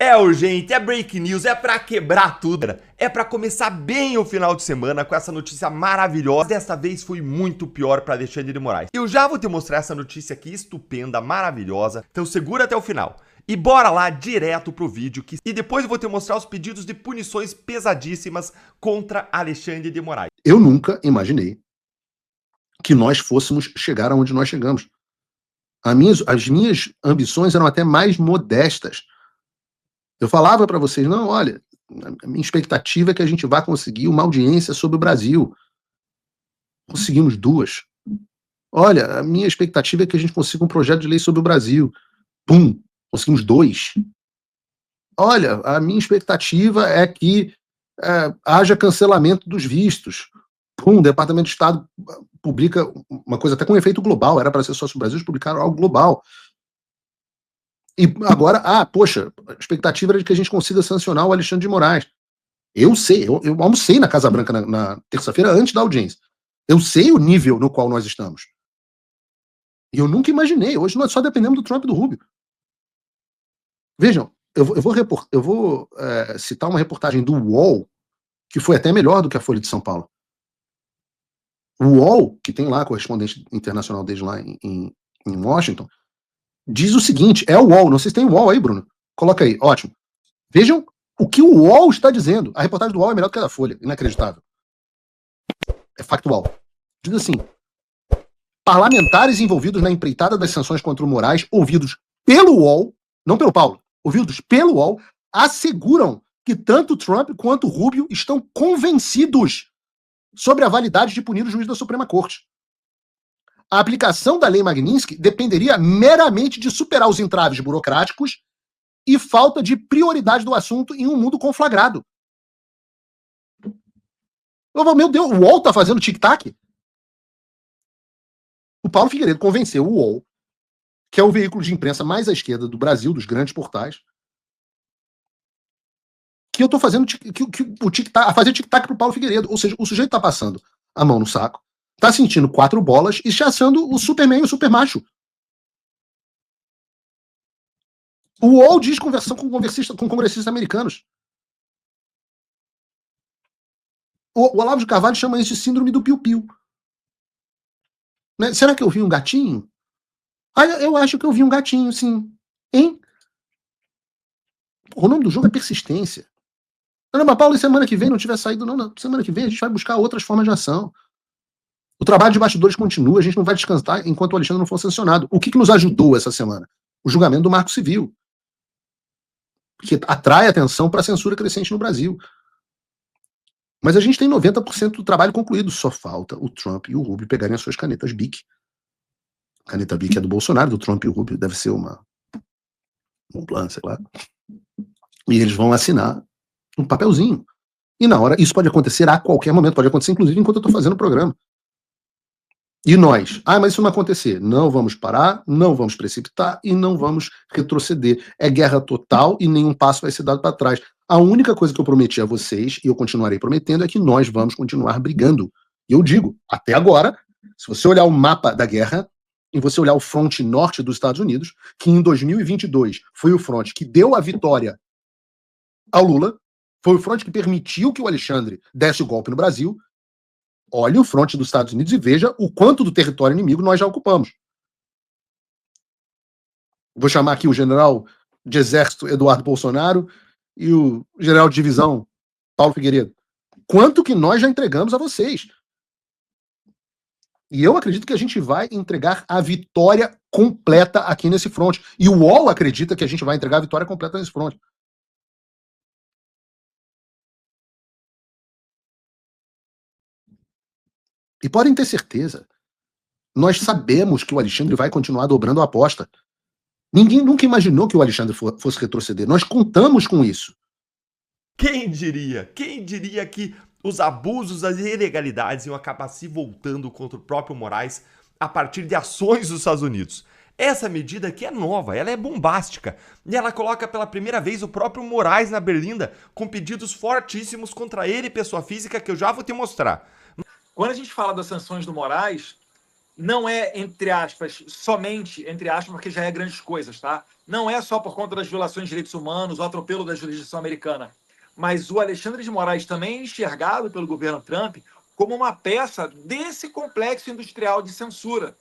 É urgente, é break news, é pra quebrar tudo. É pra começar bem o final de semana com essa notícia maravilhosa. Dessa vez foi muito pior pra Alexandre de Moraes. Eu já vou te mostrar essa notícia aqui estupenda, maravilhosa. Então segura até o final. E bora lá direto pro vídeo. E depois eu vou te mostrar os pedidos de punições pesadíssimas contra Alexandre de Moraes. Eu nunca imaginei que nós fôssemos chegar aonde nós chegamos. As minhas ambições eram até mais modestas. Eu falava para vocês, não, olha, a minha expectativa é que a gente vá conseguir uma audiência sobre o Brasil. Conseguimos 2. Olha, a minha expectativa é que a gente consiga um projeto de lei sobre o Brasil. Pum, conseguimos 2. Olha, a minha expectativa é que haja cancelamento dos vistos. Pum, o Departamento de Estado publica uma coisa até com efeito global, era para ser só sobre o Brasil, eles publicaram algo global. E agora, poxa, a expectativa era de que a gente consiga sancionar o Alexandre de Moraes. Eu sei, eu almocei na Casa Branca na terça-feira antes da audiência. Eu sei o nível no qual nós estamos. E eu nunca imaginei. Hoje nós só dependemos do Trump e do Rubio. Vejam, eu vou citar uma reportagem do UOL, que foi até melhor do que a Folha de São Paulo. O UOL, que tem lá correspondente internacional desde lá em Washington, diz o seguinte, é o UOL, não sei se tem o UOL aí, Bruno. Coloca aí, ótimo. Vejam o que o UOL está dizendo. A reportagem do UOL é melhor do que a da Folha, inacreditável. É factual. Diz assim, parlamentares envolvidos na empreitada das sanções contra o Moraes, ouvidos pelo UOL, não pelo Paulo, ouvidos pelo UOL, asseguram que tanto Trump quanto Rubio estão convencidos sobre a validade de punir o juiz da Suprema Corte. A aplicação da lei Magnitsky dependeria meramente de superar os entraves burocráticos e falta de prioridade do assunto em um mundo conflagrado. Meu Deus, o UOL está fazendo tic-tac? O Paulo Figueiredo convenceu o UOL, que é o veículo de imprensa mais à esquerda do Brasil, dos grandes portais, que eu estou fazendo o tic-tac, a fazer tic-tac para o Paulo Figueiredo. Ou seja, o sujeito está passando a mão no saco, está sentindo 4 bolas e chassando o Superman e o Supermacho. O UOL diz conversão com congressistas americanos. O Olavo de Carvalho chama isso de síndrome do piu-piu. Né? Será que eu vi um gatinho? Eu acho que eu vi um gatinho, sim. Hein? O nome do jogo é persistência. Não, mas Paulo, e semana que vem não tiver saído, não. Semana que vem a gente vai buscar outras formas de ação. O trabalho de bastidores continua, a gente não vai descansar enquanto o Alexandre não for sancionado. O que nos ajudou essa semana? O julgamento do Marco Civil, que atrai atenção para a censura crescente no Brasil. Mas a gente tem 90% do trabalho concluído. Só falta o Trump e o Rubio pegarem as suas canetas BIC. A caneta BIC é do Bolsonaro, do Trump e o Rubio deve ser um plano, sei lá. E eles vão assinar um papelzinho. E na hora, isso pode acontecer a qualquer momento, pode acontecer inclusive enquanto eu estou fazendo o programa. E nós, mas isso não vai acontecer. Não vamos parar, não vamos precipitar e não vamos retroceder. É guerra total e nenhum passo vai ser dado para trás. A única coisa que eu prometi a vocês, e eu continuarei prometendo, é que nós vamos continuar brigando. E eu digo, até agora, se você olhar o mapa da guerra, e você olhar o fronte norte dos Estados Unidos, que em 2022 foi o fronte que deu a vitória ao Lula, foi o fronte que permitiu que o Alexandre desse o golpe no Brasil. Olhe o fronte dos Estados Unidos e veja o quanto do território inimigo nós já ocupamos. Vou chamar aqui o general de exército Eduardo Bolsonaro e o general de divisão Paulo Figueiredo. Quanto que nós já entregamos a vocês? E eu acredito que a gente vai entregar a vitória completa aqui nesse fronte. E o UOL acredita que a gente vai entregar a vitória completa nesse fronte. E podem ter certeza, nós sabemos que o Alexandre vai continuar dobrando a aposta. Ninguém nunca imaginou que o Alexandre fosse retroceder. Nós contamos com isso. Quem diria? Quem diria que os abusos, as ilegalidades iam acabar se voltando contra o próprio Moraes a partir de ações dos Estados Unidos? Essa medida aqui é nova, ela é bombástica, e ela coloca pela primeira vez o próprio Moraes na berlinda com pedidos fortíssimos contra ele, pessoa física, que eu já vou te mostrar. Quando a gente fala das sanções do Moraes, não é, entre aspas, somente, entre aspas, porque já é grandes coisas, tá? Não é só por conta das violações de direitos humanos, o atropelo da jurisdição americana. Mas o Alexandre de Moraes também é enxergado pelo governo Trump como uma peça desse complexo industrial de censura.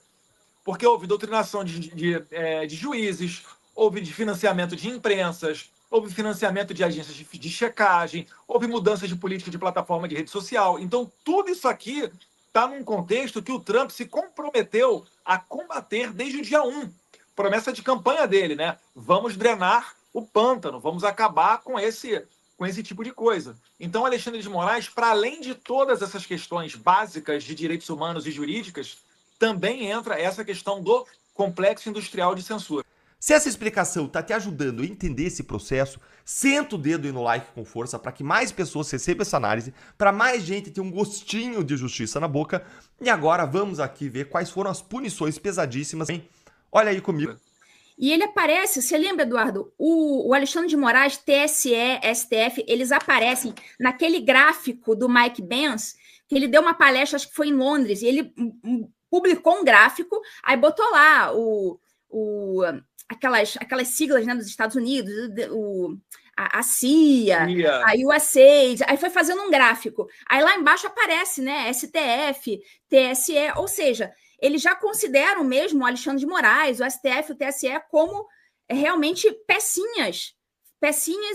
Porque houve doutrinação de juízes, houve de financiamento de imprensas, houve financiamento de agências de checagem, houve mudança de política de plataforma de rede social. Então, tudo isso aqui está num contexto que o Trump se comprometeu a combater desde o dia 1. Promessa de campanha dele, né? Vamos drenar o pântano, vamos acabar com esse tipo de coisa. Então, Alexandre de Moraes, para além de todas essas questões básicas de direitos humanos e jurídicas, também entra essa questão do complexo industrial de censura. Se essa explicação está te ajudando a entender esse processo, senta o dedo aí no like com força para que mais pessoas recebam essa análise, para mais gente ter um gostinho de justiça na boca. E agora vamos aqui ver quais foram as punições pesadíssimas, hein? Olha aí comigo. E ele aparece, você lembra, Eduardo? O Alexandre de Moraes, TSE, STF, eles aparecem naquele gráfico do Mike Pence, que ele deu uma palestra, acho que foi em Londres, e ele publicou um gráfico, aí botou lá aquelas siglas, né, dos Estados Unidos, a CIA, a USAID, aí foi fazendo um gráfico. Aí lá embaixo aparece, né, STF, TSE, ou seja, eles já consideram mesmo o Alexandre de Moraes, o STF, o TSE, como realmente pecinhas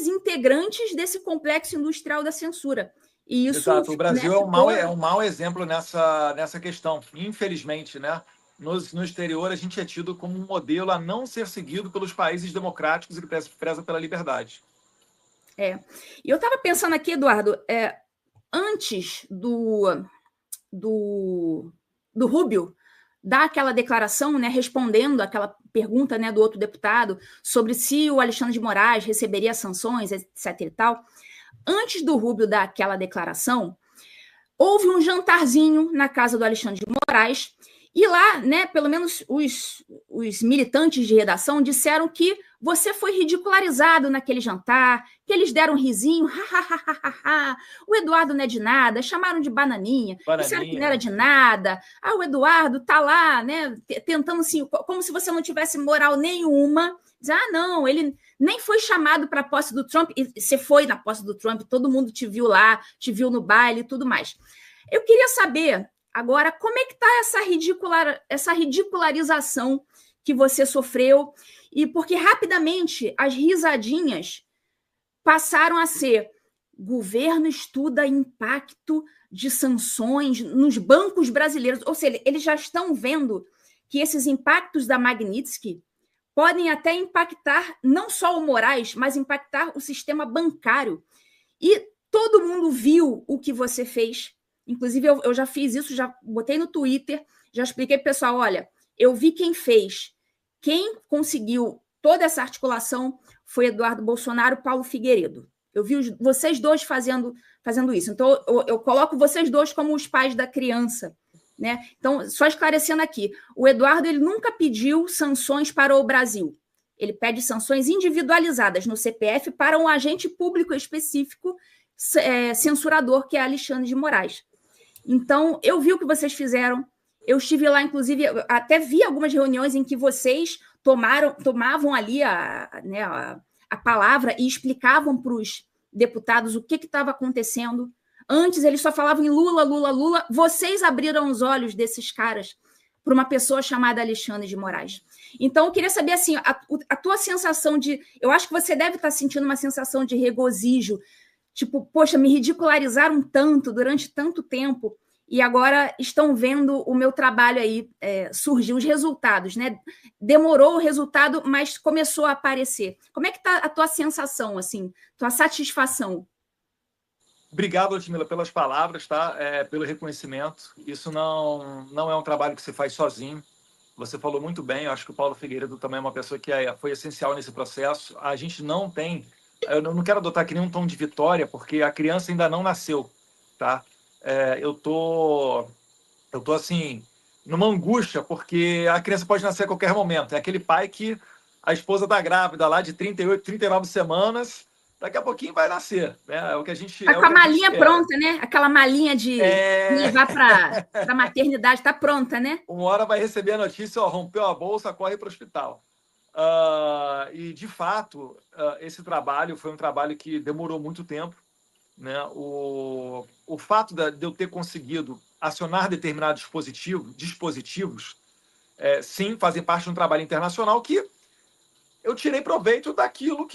integrantes desse complexo industrial da censura. E isso, exato, o Brasil, né, é um mau exemplo nessa questão, infelizmente, né? No exterior, a gente é tido como um modelo a não ser seguido pelos países democráticos e que preza pela liberdade. E eu estava pensando aqui, Eduardo, antes do Rubio dar aquela declaração, né, respondendo aquela pergunta, né, do outro deputado sobre se o Alexandre de Moraes receberia sanções, etc. e tal, antes do Rubio dar aquela declaração, houve um jantarzinho na casa do Alexandre de Moraes. E lá, né, pelo menos os militantes de redação disseram que você foi ridicularizado naquele jantar, que eles deram um risinho, o Eduardo não é de nada, chamaram de bananinha, disseram que não era de nada, o Eduardo tá lá, né, tentando assim, como se você não tivesse moral nenhuma, diz, não, ele nem foi chamado para a posse do Trump, e você foi na posse do Trump, todo mundo te viu lá, te viu no baile e tudo mais. Eu queria saber agora, como é que está essa ridicularização que você sofreu? E porque rapidamente as risadinhas passaram a ser: governo estuda impacto de sanções nos bancos brasileiros. Ou seja, eles já estão vendo que esses impactos da Magnitsky podem até impactar não só o Moraes, mas impactar o sistema bancário. E todo mundo viu o que você fez. Inclusive, eu já fiz isso, já botei no Twitter, já expliquei para o pessoal, olha, eu vi quem fez. Quem conseguiu toda essa articulação foi Eduardo Bolsonaro e Paulo Figueiredo. Eu vi vocês dois fazendo isso. Então, eu coloco vocês dois como os pais da criança, né? Então, só esclarecendo aqui, o Eduardo ele nunca pediu sanções para o Brasil. Ele pede sanções individualizadas no CPF para um agente público específico censurador, que é Alexandre de Moraes. Então, eu vi o que vocês fizeram. Eu estive lá, inclusive, até vi algumas reuniões em que vocês tomavam ali a palavra e explicavam para os deputados o que estava acontecendo. Antes, eles só falavam em Lula, Lula, Lula. Vocês abriram os olhos desses caras para uma pessoa chamada Alexandre de Moraes. Então, eu queria saber, assim, a tua sensação de... Eu acho que você deve estar sentindo uma sensação de regozijo, tipo, poxa, me ridicularizaram tanto, durante tanto tempo, e agora estão vendo o meu trabalho aí surgir, os resultados, né? Demorou o resultado, mas começou a aparecer. Como é que está a tua sensação, assim, tua satisfação? Obrigado, Ludmila, pelas palavras, tá? Pelo reconhecimento. Isso não é um trabalho que você faz sozinho. Você falou muito bem, eu acho que o Paulo Figueiredo também é uma pessoa que foi essencial nesse processo. A gente não tem... Eu não quero adotar aqui nenhum tom de vitória, porque a criança ainda não nasceu, tá? Eu tô assim, numa angústia, porque a criança pode nascer a qualquer momento. É aquele pai que a esposa está grávida lá de 38, 39 semanas Daqui a pouquinho vai nascer, né? É o que a gente. Tá com a malinha pronta, né? Aquela malinha de levar para a maternidade, tá pronta, né? Uma hora vai receber a notícia, ó, rompeu a bolsa, corre para o hospital. E, de fato, esse trabalho foi um trabalho que demorou muito tempo, né? O fato de eu ter conseguido acionar determinados dispositivos, sim, fazem parte de um trabalho internacional que eu tirei proveito daquilo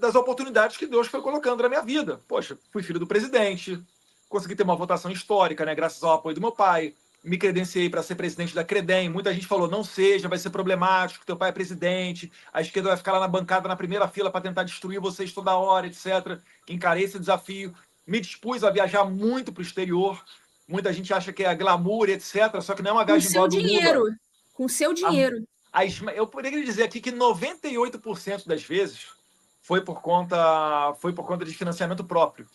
das oportunidades que Deus foi colocando na minha vida. Poxa, fui filho do presidente, consegui ter uma votação histórica, né, graças ao apoio do meu pai, me credenciei para ser presidente da Credem. Muita gente falou, não seja, vai ser problemático, teu pai é presidente, a esquerda vai ficar lá na bancada, na primeira fila, para tentar destruir vocês toda hora, etc. Encarei esse desafio, me dispus a viajar muito para o exterior. Muita gente acha que é glamour, etc., só que não é uma viagem igual a do Lula. Com o seu dinheiro. Eu poderia dizer aqui que 98% das vezes foi por conta de financiamento próprio.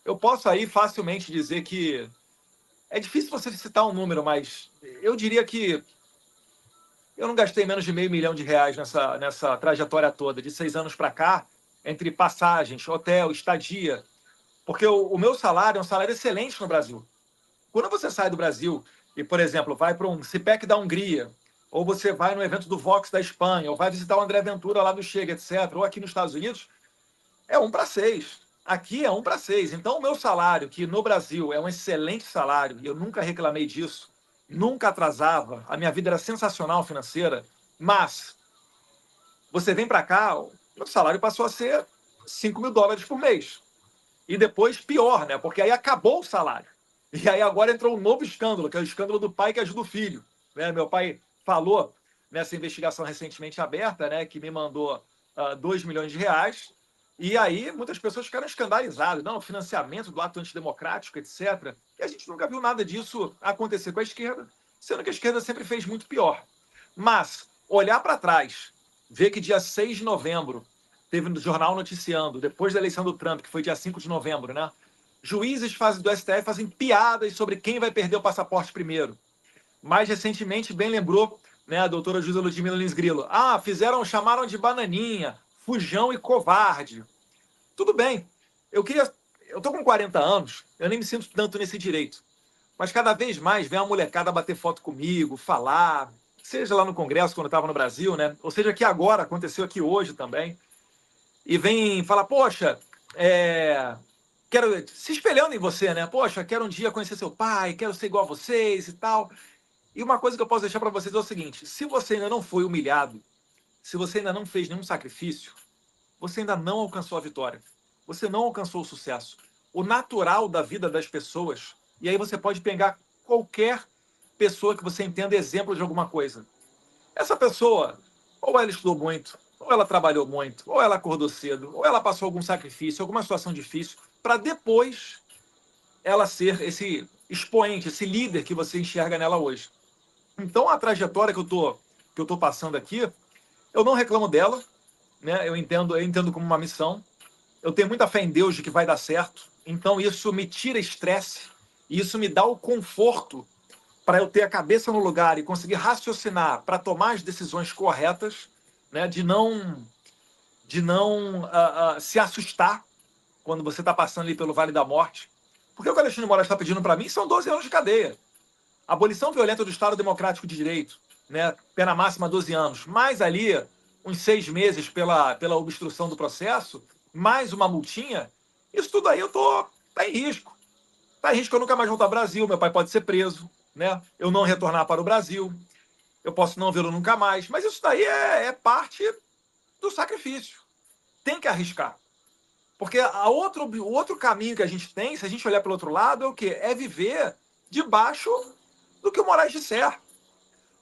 Eu posso aí facilmente dizer que é difícil você citar um número, mas eu diria que eu não gastei menos de R$500 mil nessa trajetória toda, de 6 anos para cá, entre passagens, hotel, estadia, porque o meu salário é um salário excelente no Brasil. Quando você sai do Brasil e, por exemplo, vai para um CPEC da Hungria, ou você vai no evento do Vox da Espanha, ou vai visitar o André Ventura lá do Chega, etc., ou aqui nos Estados Unidos, é 1 para 6. Aqui é 1 para 6. Então, o meu salário, que no Brasil é um excelente salário, e eu nunca reclamei disso, nunca atrasava, a minha vida era sensacional financeira, mas você vem para cá, o meu salário passou a ser $5 mil por mês. E depois, pior, né? Porque aí acabou o salário. E aí agora entrou um novo escândalo, que é o escândalo do pai que ajuda o filho. Né? Meu pai falou nessa investigação recentemente aberta, né, que me mandou R$2 milhões. E aí muitas pessoas ficaram escandalizadas. Não, financiamento do ato antidemocrático, etc. E a gente nunca viu nada disso acontecer com a esquerda, sendo que a esquerda sempre fez muito pior. Mas olhar para trás, ver que dia 6 de novembro, teve no jornal noticiando, depois da eleição do Trump, que foi dia 5 de novembro, né? Juízes do STF fazem piadas sobre quem vai perder o passaporte primeiro. Mais recentemente, bem lembrou, né, a doutora Juíza Ludmila Lins Grilo. Chamaram de bananinha, fujão e covarde. Tudo bem. Eu tô com 40 anos, eu nem me sinto tanto nesse direito. Mas cada vez mais vem uma molecada bater foto comigo, falar, seja lá no Congresso, quando eu estava no Brasil, né? Ou seja, aqui agora, aconteceu aqui hoje também. E vem falar, poxa, quero se espelhando em você, né? Poxa, quero um dia conhecer seu pai, quero ser igual a vocês e tal. E uma coisa que eu posso deixar para vocês é o seguinte: se você ainda não foi humilhado, se você ainda não fez nenhum sacrifício, você ainda não alcançou a vitória. Você não alcançou o sucesso. O natural da vida das pessoas, e aí você pode pegar qualquer pessoa que você entenda exemplo de alguma coisa. Essa pessoa, ou ela estudou muito, ou ela trabalhou muito, ou ela acordou cedo, ou ela passou algum sacrifício, alguma situação difícil, para depois ela ser esse expoente, esse líder que você enxerga nela hoje. Então, a trajetória que eu tô passando aqui, eu não reclamo dela, né? Eu entendo como uma missão. Eu tenho muita fé em Deus de que vai dar certo. Então, isso me tira estresse, e isso me dá o conforto para eu ter a cabeça no lugar e conseguir raciocinar para tomar as decisões corretas, né? De não se assustar quando você está passando ali pelo Vale da Morte. Porque o que o Alexandre de Moraes está pedindo para mim são 12 anos de cadeia. Abolição violenta do Estado Democrático de Direito, né? Pena máxima 12 anos, mais ali uns 6 meses pela obstrução do processo, mais uma multinha. Isso tudo aí tá em risco. Tá em risco eu nunca mais voltar ao Brasil, meu pai pode ser preso, né? Eu não retornar para o Brasil, eu posso não vê-lo nunca mais. Mas isso daí é parte do sacrifício. Tem que arriscar. Porque o outro caminho que a gente tem, se a gente olhar pelo outro lado, é o quê? É viver debaixo do que o Moraes disser.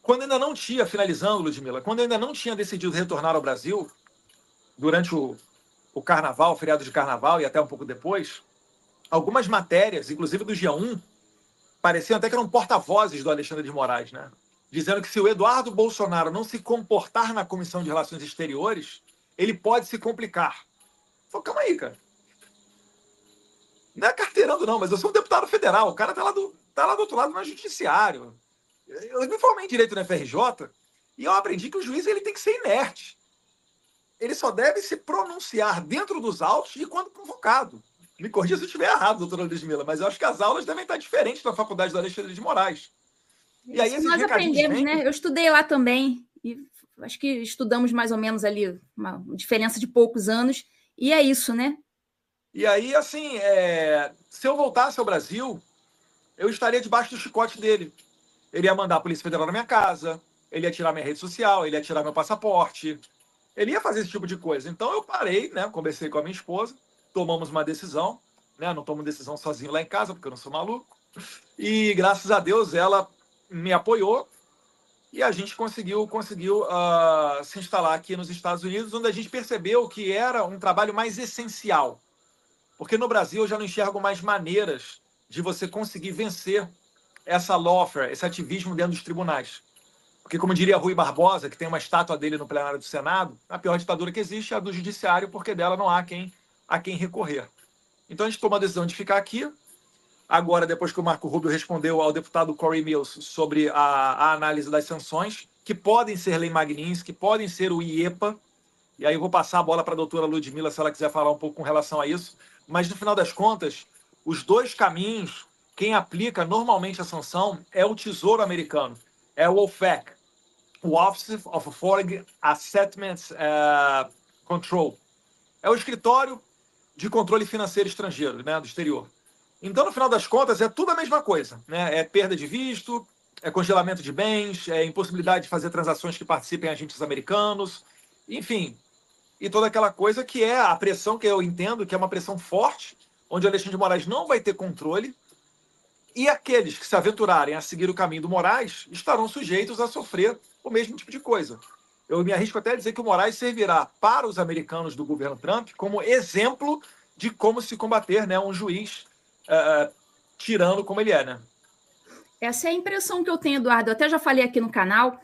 Quando ainda não tinha, finalizando, Ludmila, quando ainda não tinha decidido retornar ao Brasil, durante o carnaval, o feriado de carnaval e até um pouco depois, algumas matérias, inclusive do G1, pareciam até que eram porta-vozes do Alexandre de Moraes, né? Dizendo que se o Eduardo Bolsonaro não se comportar na Comissão de Relações Exteriores, ele pode se complicar. Falei, calma aí, cara. Não é carteirando, não, mas eu sou um deputado federal. O cara tá lá do outro lado, no judiciário. Eu me formei em Direito na FRJ e eu aprendi que o juiz ele tem que ser inerte. ele só deve se pronunciar dentro dos autos e quando convocado. Me corrija se eu estiver errado, doutora Ludmila, mas eu acho que as aulas devem estar diferentes na faculdade do Alexandre de Moraes. E aí, Isso nós aprendemos, né? Eu estudei lá também, e acho que estudamos mais ou menos ali, uma diferença de poucos anos, e é isso, né? E aí, assim, se eu voltasse ao Brasil, eu estaria debaixo do chicote dele. Ele ia mandar a Polícia Federal na minha casa, ele ia tirar minha rede social, ele ia tirar meu passaporte, ele ia fazer esse tipo de coisa. Então eu parei, né? Conversei com a minha esposa, tomamos uma decisão, né? Não tomo decisão sozinho lá em casa, porque eu não sou maluco. E graças a Deus ela me apoiou e a gente conseguiu se instalar aqui nos Estados Unidos, onde a gente percebeu que era um trabalho mais essencial. Porque no Brasil eu já não enxergo mais maneiras de você conseguir vencer essa lawfare, esse ativismo dentro dos tribunais. Porque, como diria Rui Barbosa, que tem uma estátua dele no plenário do Senado, a pior ditadura que existe é a do judiciário, porque dela não há a quem recorrer. Então a gente tomou a decisão de ficar aqui. Agora, depois que o Marco Rubio respondeu ao deputado Corey Mills sobre a análise das sanções, que podem ser lei Magnitsky, que podem ser o IEPA, e aí eu vou passar a bola para a doutora Ludmila, se ela quiser falar um pouco com relação a isso, mas no final das contas, os dois caminhos, quem aplica normalmente a sanção é o Tesouro Americano, é o OFAC, o Office of Foreign Assets Control. É o escritório de controle financeiro estrangeiro, né, do exterior. Então, no final das contas, é tudo a mesma coisa, né? É perda de visto, é congelamento de bens, é impossibilidade de fazer transações que participem agentes americanos, enfim, e toda aquela coisa que é a pressão que eu entendo que é uma pressão forte, onde o Alexandre de Moraes não vai ter controle, e aqueles que se aventurarem a seguir o caminho do Moraes estarão sujeitos a sofrer o mesmo tipo de coisa. Eu me arrisco até a dizer que o Moraes servirá para os americanos do governo Trump como exemplo de como se combater, né, um juiz tirano como ele é, né? Essa é a impressão que eu tenho, Eduardo. Eu até já falei aqui no canal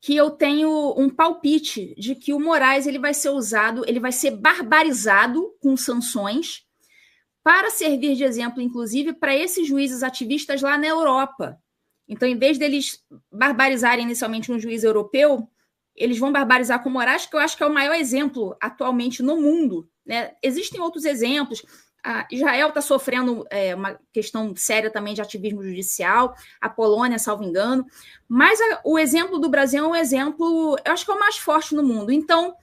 que eu tenho um palpite de que o Moraes ele vai ser usado, ele vai ser barbarizado com sanções para servir de exemplo, inclusive, para esses juízes ativistas lá na Europa. Então, em vez deles barbarizarem inicialmente um juiz europeu, eles vão barbarizar com o Moraes, que eu acho que é o maior exemplo atualmente no mundo, né? Existem outros exemplos. Israel está sofrendo uma questão séria também de ativismo judicial, a Polônia, salvo engano, mas o exemplo do Brasil é um exemplo, eu acho que é o mais forte no mundo. Então,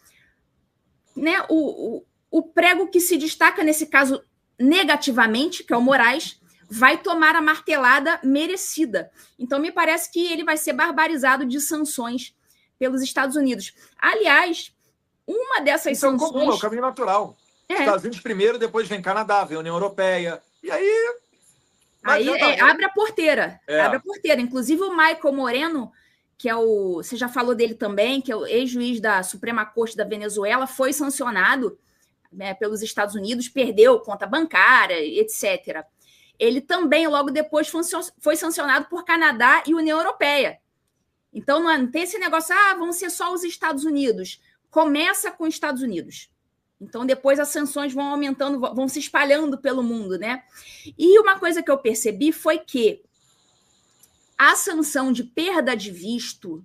né, o prego que se destaca nesse caso negativamente, que é o Moraes, vai tomar a martelada merecida. Então, me parece que ele vai ser barbarizado de sanções pelos Estados Unidos. Aliás, uma dessas sanções... Comum, é o caminho natural. Estados Unidos primeiro, depois vem Canadá, vem a União Europeia, e aí... abre a porteira. Abre a porteira. Inclusive o Michael Moreno, que é você já falou dele também, que é o ex-juiz da Suprema Corte da Venezuela, foi sancionado, né, pelos Estados Unidos, perdeu conta bancária, etc. Ele também, logo depois, foi sancionado por Canadá e União Europeia. Então, não tem esse negócio, vão ser só os Estados Unidos. Começa com os Estados Unidos. Então, depois as sanções vão aumentando, vão se espalhando pelo mundo, né? E uma coisa que eu percebi foi que a sanção de perda de visto,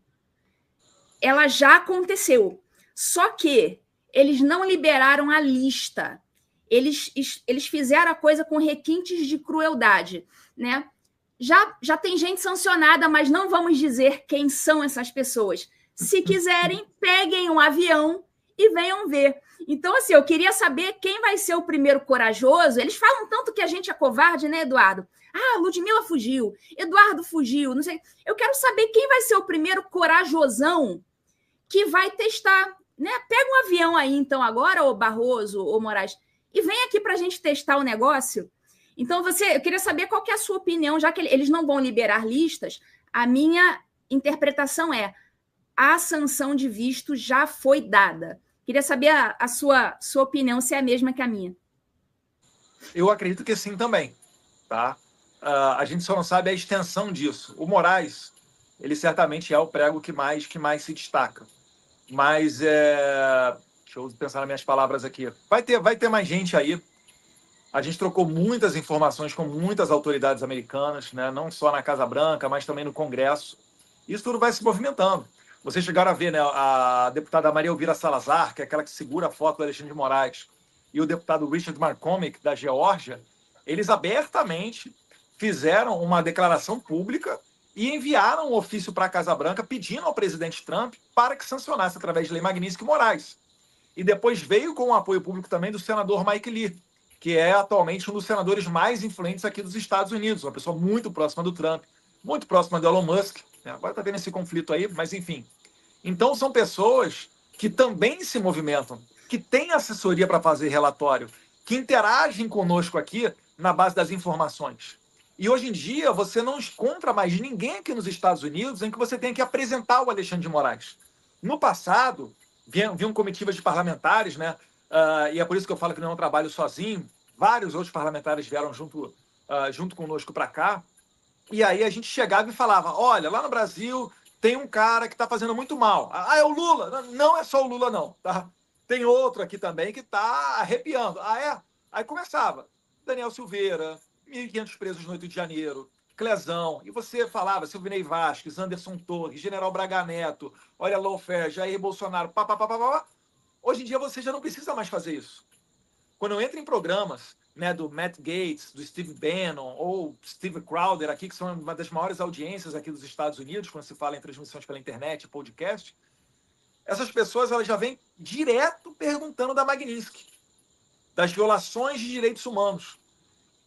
ela já aconteceu. Só que eles não liberaram a lista. Eles fizeram a coisa com requintes de crueldade, né? Já tem gente sancionada, mas não vamos dizer quem são essas pessoas. Se quiserem, peguem um avião e venham ver. Então, assim, eu queria saber quem vai ser o primeiro corajoso. Eles falam tanto que a gente é covarde, né, Eduardo? Ludmila fugiu, Eduardo fugiu, não sei. Eu quero saber quem vai ser o primeiro corajosão que vai testar, né? Pega um avião aí, então, agora, ô Barroso, ô Moraes, e vem aqui para a gente testar o negócio. Então, eu queria saber qual que é a sua opinião, já que eles não vão liberar listas. A minha interpretação é: a sanção de visto já foi dada. Queria saber a sua opinião, se é a mesma que a minha. Eu acredito que sim também, tá? A gente só não sabe a extensão disso. O Moraes, ele certamente é o prego que mais se destaca. Mas, deixa eu pensar nas minhas palavras aqui. Vai ter mais gente aí. A gente trocou muitas informações com muitas autoridades americanas, né? Não só na Casa Branca, mas também no Congresso. Isso tudo vai se movimentando. Vocês chegaram a ver, né, a deputada Maria Elvira Salazar, que é aquela que segura a foto do Alexandre de Moraes, e o deputado Richard McCormick, da Geórgia, eles abertamente fizeram uma declaração pública e enviaram um ofício para a Casa Branca pedindo ao presidente Trump para que sancionasse através de lei Magnitsky-Moraes. E depois veio com o apoio público também do senador Mike Lee, que é atualmente um dos senadores mais influentes aqui dos Estados Unidos, uma pessoa muito próxima do Trump, muito próxima do Elon Musk. Agora está tendo esse conflito aí, mas enfim. Então são pessoas que também se movimentam, que têm assessoria para fazer relatório, que interagem conosco aqui na base das informações. E hoje em dia você não encontra mais ninguém aqui nos Estados Unidos em que você tenha que apresentar o Alexandre de Moraes. No passado, vinham comitivas de parlamentares, né? E é por isso que eu falo que não é um trabalho sozinho. Vários outros parlamentares vieram junto conosco para cá. E aí a gente chegava e falava, olha, lá no Brasil tem um cara que está fazendo muito mal. Ah, é o Lula. Não é só o Lula, não. Tá? Tem outro aqui também que está arrepiando. Ah, é? Aí começava. Daniel Silveira, 1.500 presos no 8 de janeiro, Clezão. E você falava, Silvinei Vasquez, Anderson Torres, General Braga Neto, olha, lawfare, Jair Bolsonaro, pá. Hoje em dia você já não precisa mais fazer isso. Quando eu entro em programas, né, do Matt Gaetz, do Steve Bannon ou Steve Crowder aqui, que são uma das maiores audiências aqui dos Estados Unidos, quando se fala em transmissões pela internet, podcast, essas pessoas elas já vêm direto perguntando da Magnitsky, das violações de direitos humanos.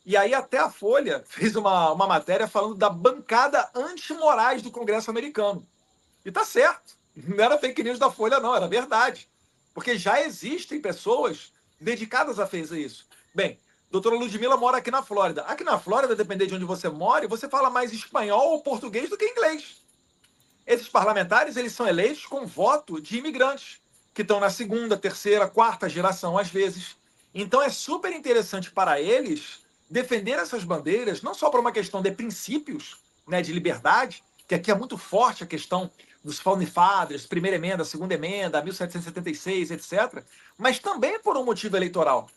E aí até a Folha fez uma matéria falando da bancada anti-Moraes do Congresso americano. E tá certo. Não era fake news da Folha, não, era verdade. Porque já existem pessoas dedicadas a fazer isso. Bem, doutora Ludmilla mora aqui na Flórida. Aqui na Flórida, dependendo de onde você mora, você fala mais espanhol ou português do que inglês. Esses parlamentares, eles são eleitos com voto de imigrantes, que estão na segunda, terceira, quarta geração, às vezes. Então, é super interessante para eles defender essas bandeiras, não só por uma questão de princípios, né, de liberdade, que aqui é muito forte a questão dos Founding Fathers, primeira emenda, segunda emenda, 1776, etc., mas também por um motivo eleitoral.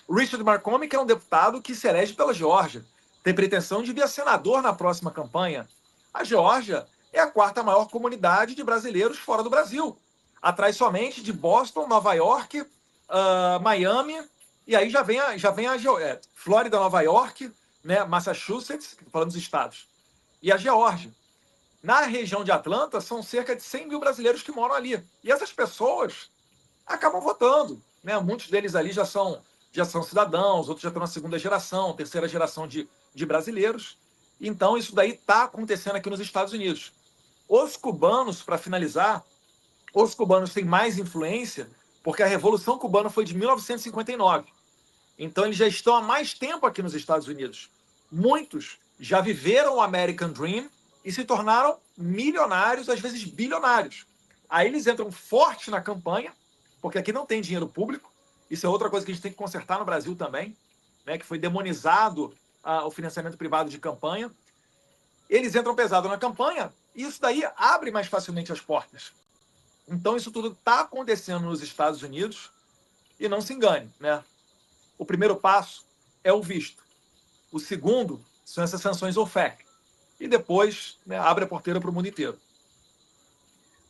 Richard McCormick é um deputado que se elege pela Geórgia, tem pretensão de vir a senador na próxima campanha. A Geórgia é a quarta maior comunidade de brasileiros fora do Brasil, atrás somente de Boston, Nova York, Miami, e aí já vem a Flórida, Nova York, né, Massachusetts, falando dos estados, e a Geórgia. Na região de Atlanta, são cerca de 100 mil brasileiros que moram ali. E essas pessoas acabam votando, né? Muitos deles ali já são cidadãos, outros já estão na segunda geração, terceira geração de brasileiros. Então, isso daí está acontecendo aqui nos Estados Unidos. Os cubanos, para finalizar, os cubanos têm mais influência porque a Revolução Cubana foi de 1959. Então, eles já estão há mais tempo aqui nos Estados Unidos. Muitos já viveram o American Dream e se tornaram milionários, às vezes bilionários. Aí eles entram forte na campanha, porque aqui não tem dinheiro público. Isso é outra coisa que a gente tem que consertar no Brasil também, né, que foi demonizado o financiamento privado de campanha. Eles entram pesado na campanha e isso daí abre mais facilmente as portas. Então isso tudo está acontecendo nos Estados Unidos e não se engane, né? O primeiro passo é o visto. O segundo são essas sanções OFAC. E depois, né, abre a porteira para o mundo inteiro.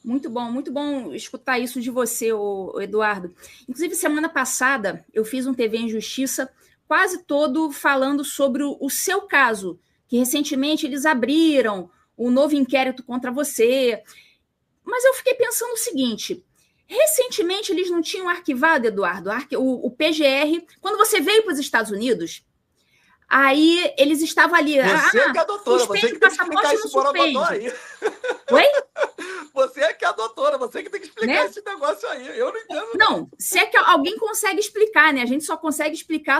Muito bom escutar isso de você, Eduardo. Inclusive, semana passada, eu fiz um TV em Justiça quase todo falando sobre o seu caso, que recentemente eles abriram um novo inquérito contra você. Mas eu fiquei pensando o seguinte, recentemente eles não tinham arquivado, Eduardo, o PGR, quando você veio para os Estados Unidos, aí eles estavam ali. Você que é a doutora, você que tem que explicar isso para o doutor aí. Oi? Você é que é a doutora, você que tem que explicar, né, esse negócio aí. Eu não entendo. Não, se é que alguém consegue explicar, né? A gente só consegue explicar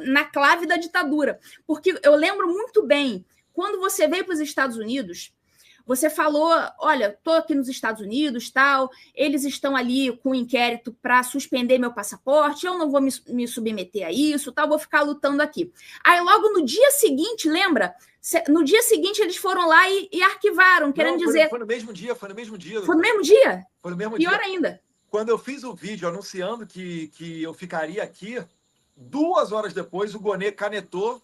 na clave da ditadura. Porque eu lembro muito bem, quando você veio para os Estados Unidos, você falou, olha, estou aqui nos Estados Unidos, tal, eles estão ali com um inquérito para suspender meu passaporte, eu não vou me submeter a isso, tal, vou ficar lutando aqui. Aí logo no dia seguinte, lembra? No dia seguinte eles foram lá e arquivaram, querendo dizer... Foi no mesmo dia. Foi no mesmo dia? Foi no mesmo Pior dia. ainda. Quando eu fiz o vídeo anunciando que eu ficaria aqui, 2 horas depois o Gonê canetou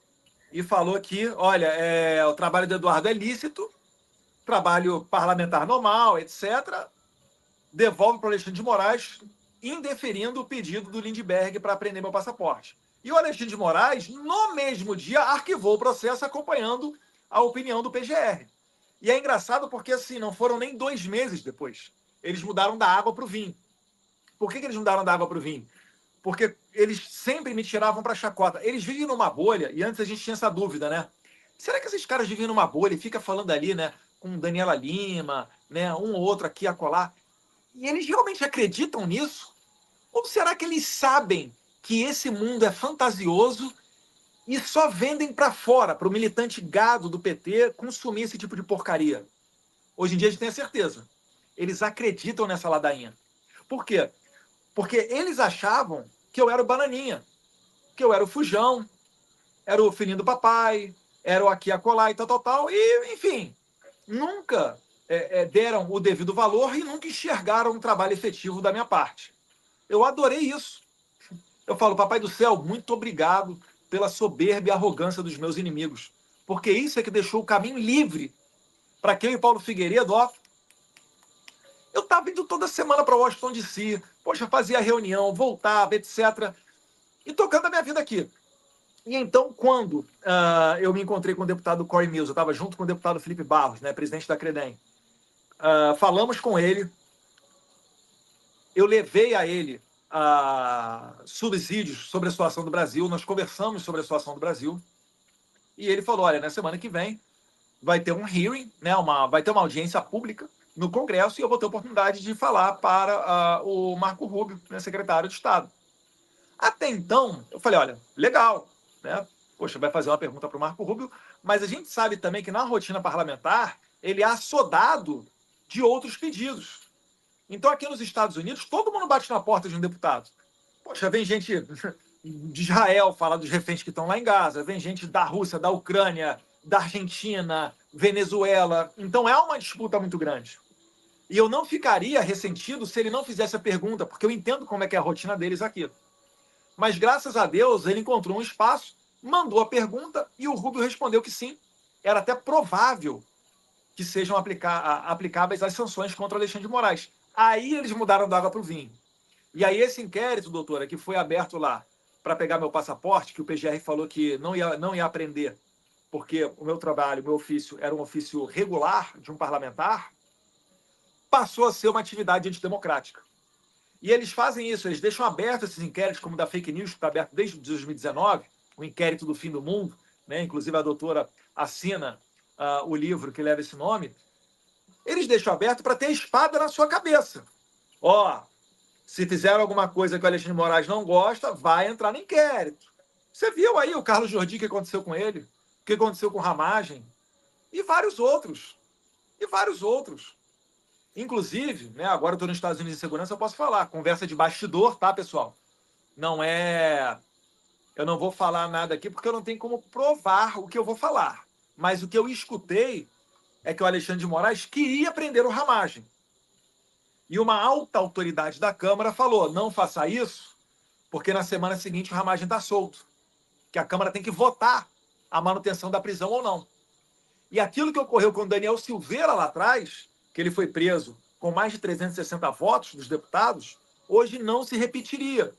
e falou que, olha, o trabalho do Eduardo é lícito, trabalho parlamentar normal, etc., devolve para o Alexandre de Moraes, indeferindo o pedido do Lindbergh para apreender meu passaporte. E o Alexandre de Moraes, no mesmo dia, arquivou o processo acompanhando a opinião do PGR. E é engraçado porque, assim, não foram nem 2 meses depois. Eles mudaram da água para o vinho. Por que eles mudaram da água para o vinho? Porque eles sempre me tiravam para chacota. Eles vivem numa bolha, e antes a gente tinha essa dúvida, né? Será que esses caras vivem numa bolha e fica falando ali, né? Com Daniela Lima, né? Um ou outro aqui a colar. E eles realmente acreditam nisso? Ou será que eles sabem que esse mundo é fantasioso e só vendem para fora, para o militante gado do PT consumir esse tipo de porcaria? Hoje em dia a gente tem a certeza. Eles acreditam nessa ladainha. Por quê? Porque eles achavam que eu era o Bananinha, que eu era o Fujão, era o filhinho do papai, era o aqui a colar e tal, e, enfim, nunca deram o devido valor e nunca enxergaram um trabalho efetivo da minha parte. Eu adorei isso. Eu falo, papai do céu, muito obrigado pela soberba e arrogância dos meus inimigos, porque isso é que deixou o caminho livre para que eu e Paulo Figueiredo, ó, eu estava indo toda semana para Washington DC, poxa, fazia reunião, voltava, etc. E tocando a minha vida aqui. E então, quando eu me encontrei com o deputado Corey Mills, eu estava junto com o deputado Felipe Barros, né, presidente da Credem, falamos com ele, eu levei a ele subsídios sobre a situação do Brasil, nós conversamos sobre a situação do Brasil, e ele falou, olha, na semana que vem vai ter um hearing, né, vai ter uma audiência pública no Congresso, e eu vou ter a oportunidade de falar para o Marco Rubio, né, secretário de Estado. Até então, eu falei, olha, legal, né? Poxa, vai fazer uma pergunta para o Marco Rubio, mas a gente sabe também que na rotina parlamentar ele é assodado de outros pedidos. Então, aqui nos Estados Unidos, todo mundo bate na porta de um deputado. Poxa, vem gente de Israel falar dos reféns que estão lá em Gaza, vem gente da Rússia, da Ucrânia, da Argentina, Venezuela. Então, é uma disputa muito grande. E eu não ficaria ressentido se ele não fizesse a pergunta, porque eu entendo como é que é a rotina deles aqui. Mas, graças a Deus, ele encontrou um espaço, mandou a pergunta e o Rubio respondeu que sim. Era até provável que sejam aplicáveis as sanções contra o Alexandre de Moraes. Aí eles mudaram da água para o vinho. E aí esse inquérito, doutora, que foi aberto lá para pegar meu passaporte, que o PGR falou que não ia aprender, porque o meu trabalho, o meu ofício, era um ofício regular de um parlamentar, passou a ser uma atividade antidemocrática. E eles fazem isso, eles deixam abertos esses inquéritos, como o da fake news, que está aberto desde 2019, o inquérito do fim do mundo, né? Inclusive a doutora assina o livro que leva esse nome. Eles deixam aberto para ter a espada na sua cabeça. Ó, se fizeram alguma coisa que o Alexandre de Moraes não gosta, vai entrar no inquérito. Você viu aí o Carlos Jordi, o que aconteceu com ele? O que aconteceu com o Ramagem? E vários outros. E vários outros. Inclusive, né, agora eu estou nos Estados Unidos de segurança, eu posso falar. Conversa de bastidor, tá, pessoal? Não é... Eu não vou falar nada aqui porque eu não tenho como provar o que eu vou falar. Mas o que eu escutei é que o Alexandre de Moraes queria prender o Ramagem. E uma alta autoridade da Câmara falou, não faça isso, porque na semana seguinte o Ramagem está solto. Que a Câmara tem que votar a manutenção da prisão ou não. E aquilo que ocorreu com o Daniel Silveira lá atrás, que ele foi preso com mais de 360 votos dos deputados, hoje não se repetiria,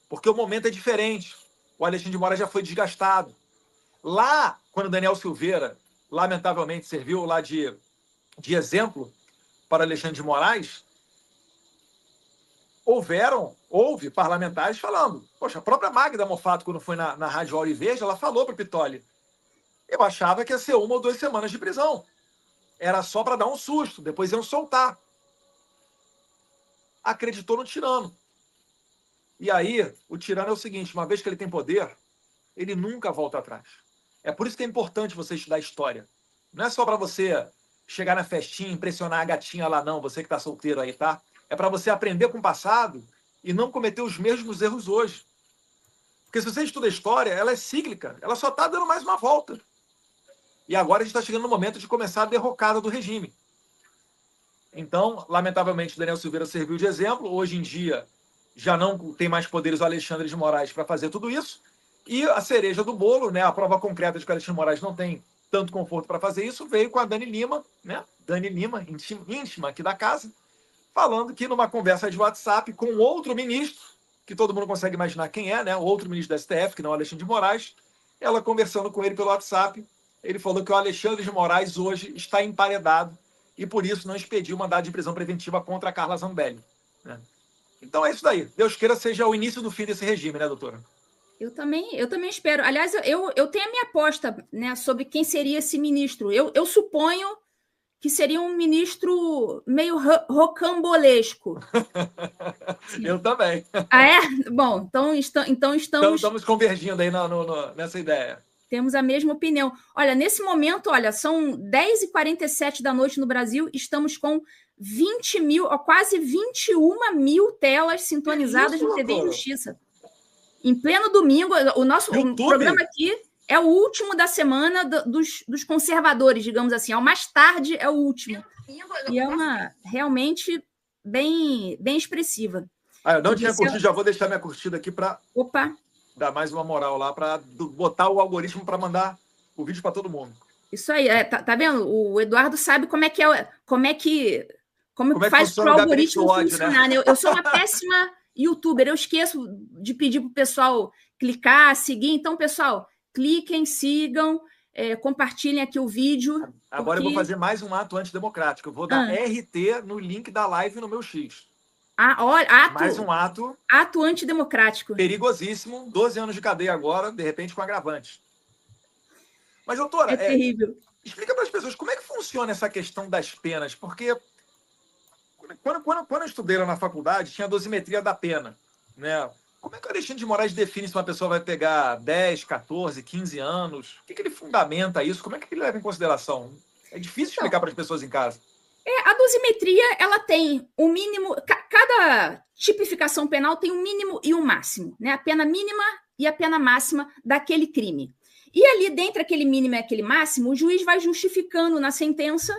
porque o momento é diferente. O Alexandre de Moraes já foi desgastado. Lá, quando o Daniel Silveira, lamentavelmente, serviu lá de exemplo para Alexandre de Moraes, houve parlamentares falando. Poxa, a própria Magda Mofato, quando foi na Rádio Auri Verde, ela falou para o Pitoli, eu achava que ia ser 1 ou 2 semanas de prisão. Era só para dar um susto, depois iam soltar. Acreditou no tirano. E aí, o tirano é o seguinte, uma vez que ele tem poder, ele nunca volta atrás. É por isso que é importante você estudar história. Não é só para você chegar na festinha, impressionar a gatinha lá, não, você que está solteiro aí, tá? É para você aprender com o passado e não cometer os mesmos erros hoje. Porque se você estuda a história, ela é cíclica, ela só está dando mais uma volta. E agora a gente está chegando no momento de começar a derrocada do regime. Então, lamentavelmente, Daniel Silveira serviu de exemplo. Hoje em dia, já não tem mais poderes o Alexandre de Moraes para fazer tudo isso. E a cereja do bolo, né, a prova concreta de que o Alexandre de Moraes não tem tanto conforto para fazer isso, veio com a Dani Lima, né? Dani Lima, íntima aqui da casa, falando que numa conversa de WhatsApp com outro ministro, que todo mundo consegue imaginar quem é, né? Outro ministro da STF, que não é o Alexandre de Moraes, ela conversando com ele pelo WhatsApp, ele falou que o Alexandre de Moraes hoje está emparedado e por isso não expediu mandado de prisão preventiva contra a Carla Zambelli, né? Então é isso daí. Deus queira seja o início do fim desse regime, né, doutora? Eu também espero. Aliás, eu tenho a minha aposta, né, sobre quem seria esse ministro. Eu suponho que seria um ministro meio rocambolesco. Eu também. Ah, é? Bom, então estamos convergindo aí nessa ideia. Temos a mesma opinião. Olha, nesse momento, olha, são 10h47 da noite no Brasil, estamos com 20 mil, quase 21 mil telas sintonizadas no TV e Justiça. Em pleno domingo, o nosso programa aqui é o último da semana dos conservadores, digamos assim. Ao mais tarde é o último. E é uma realmente bem expressiva. Eu não tinha curtido, já vou deixar minha curtida aqui para dar mais uma moral lá, para botar o algoritmo para mandar o vídeo para todo mundo. Isso aí, tá vendo? O Eduardo sabe como é que faz para o algoritmo funcionar, né? Eu sou uma péssima youtuber, eu esqueço de pedir para o pessoal clicar, seguir. Então, pessoal, cliquem, sigam, compartilhem aqui o vídeo. Agora eu vou fazer mais um ato antidemocrático. Eu vou dar RT no link da live no meu X. Olha, mais um ato antidemocrático. Perigosíssimo, 12 anos de cadeia agora, de repente com agravante. Mas, doutora, terrível. Explica para as pessoas como é que funciona essa questão das penas, porque quando eu estudei lá na faculdade, tinha a dosimetria da pena, né? Como é que o Alexandre de Moraes define se uma pessoa vai pegar 10, 14, 15 anos? O que ele fundamenta isso? Como é que ele leva em consideração? É difícil explicar para as pessoas em casa. A dosimetria, ela tem um mínimo... Cada tipificação penal tem um mínimo e um máximo, né? A pena mínima e a pena máxima daquele crime. E ali, dentro daquele mínimo e aquele máximo, o juiz vai justificando na sentença,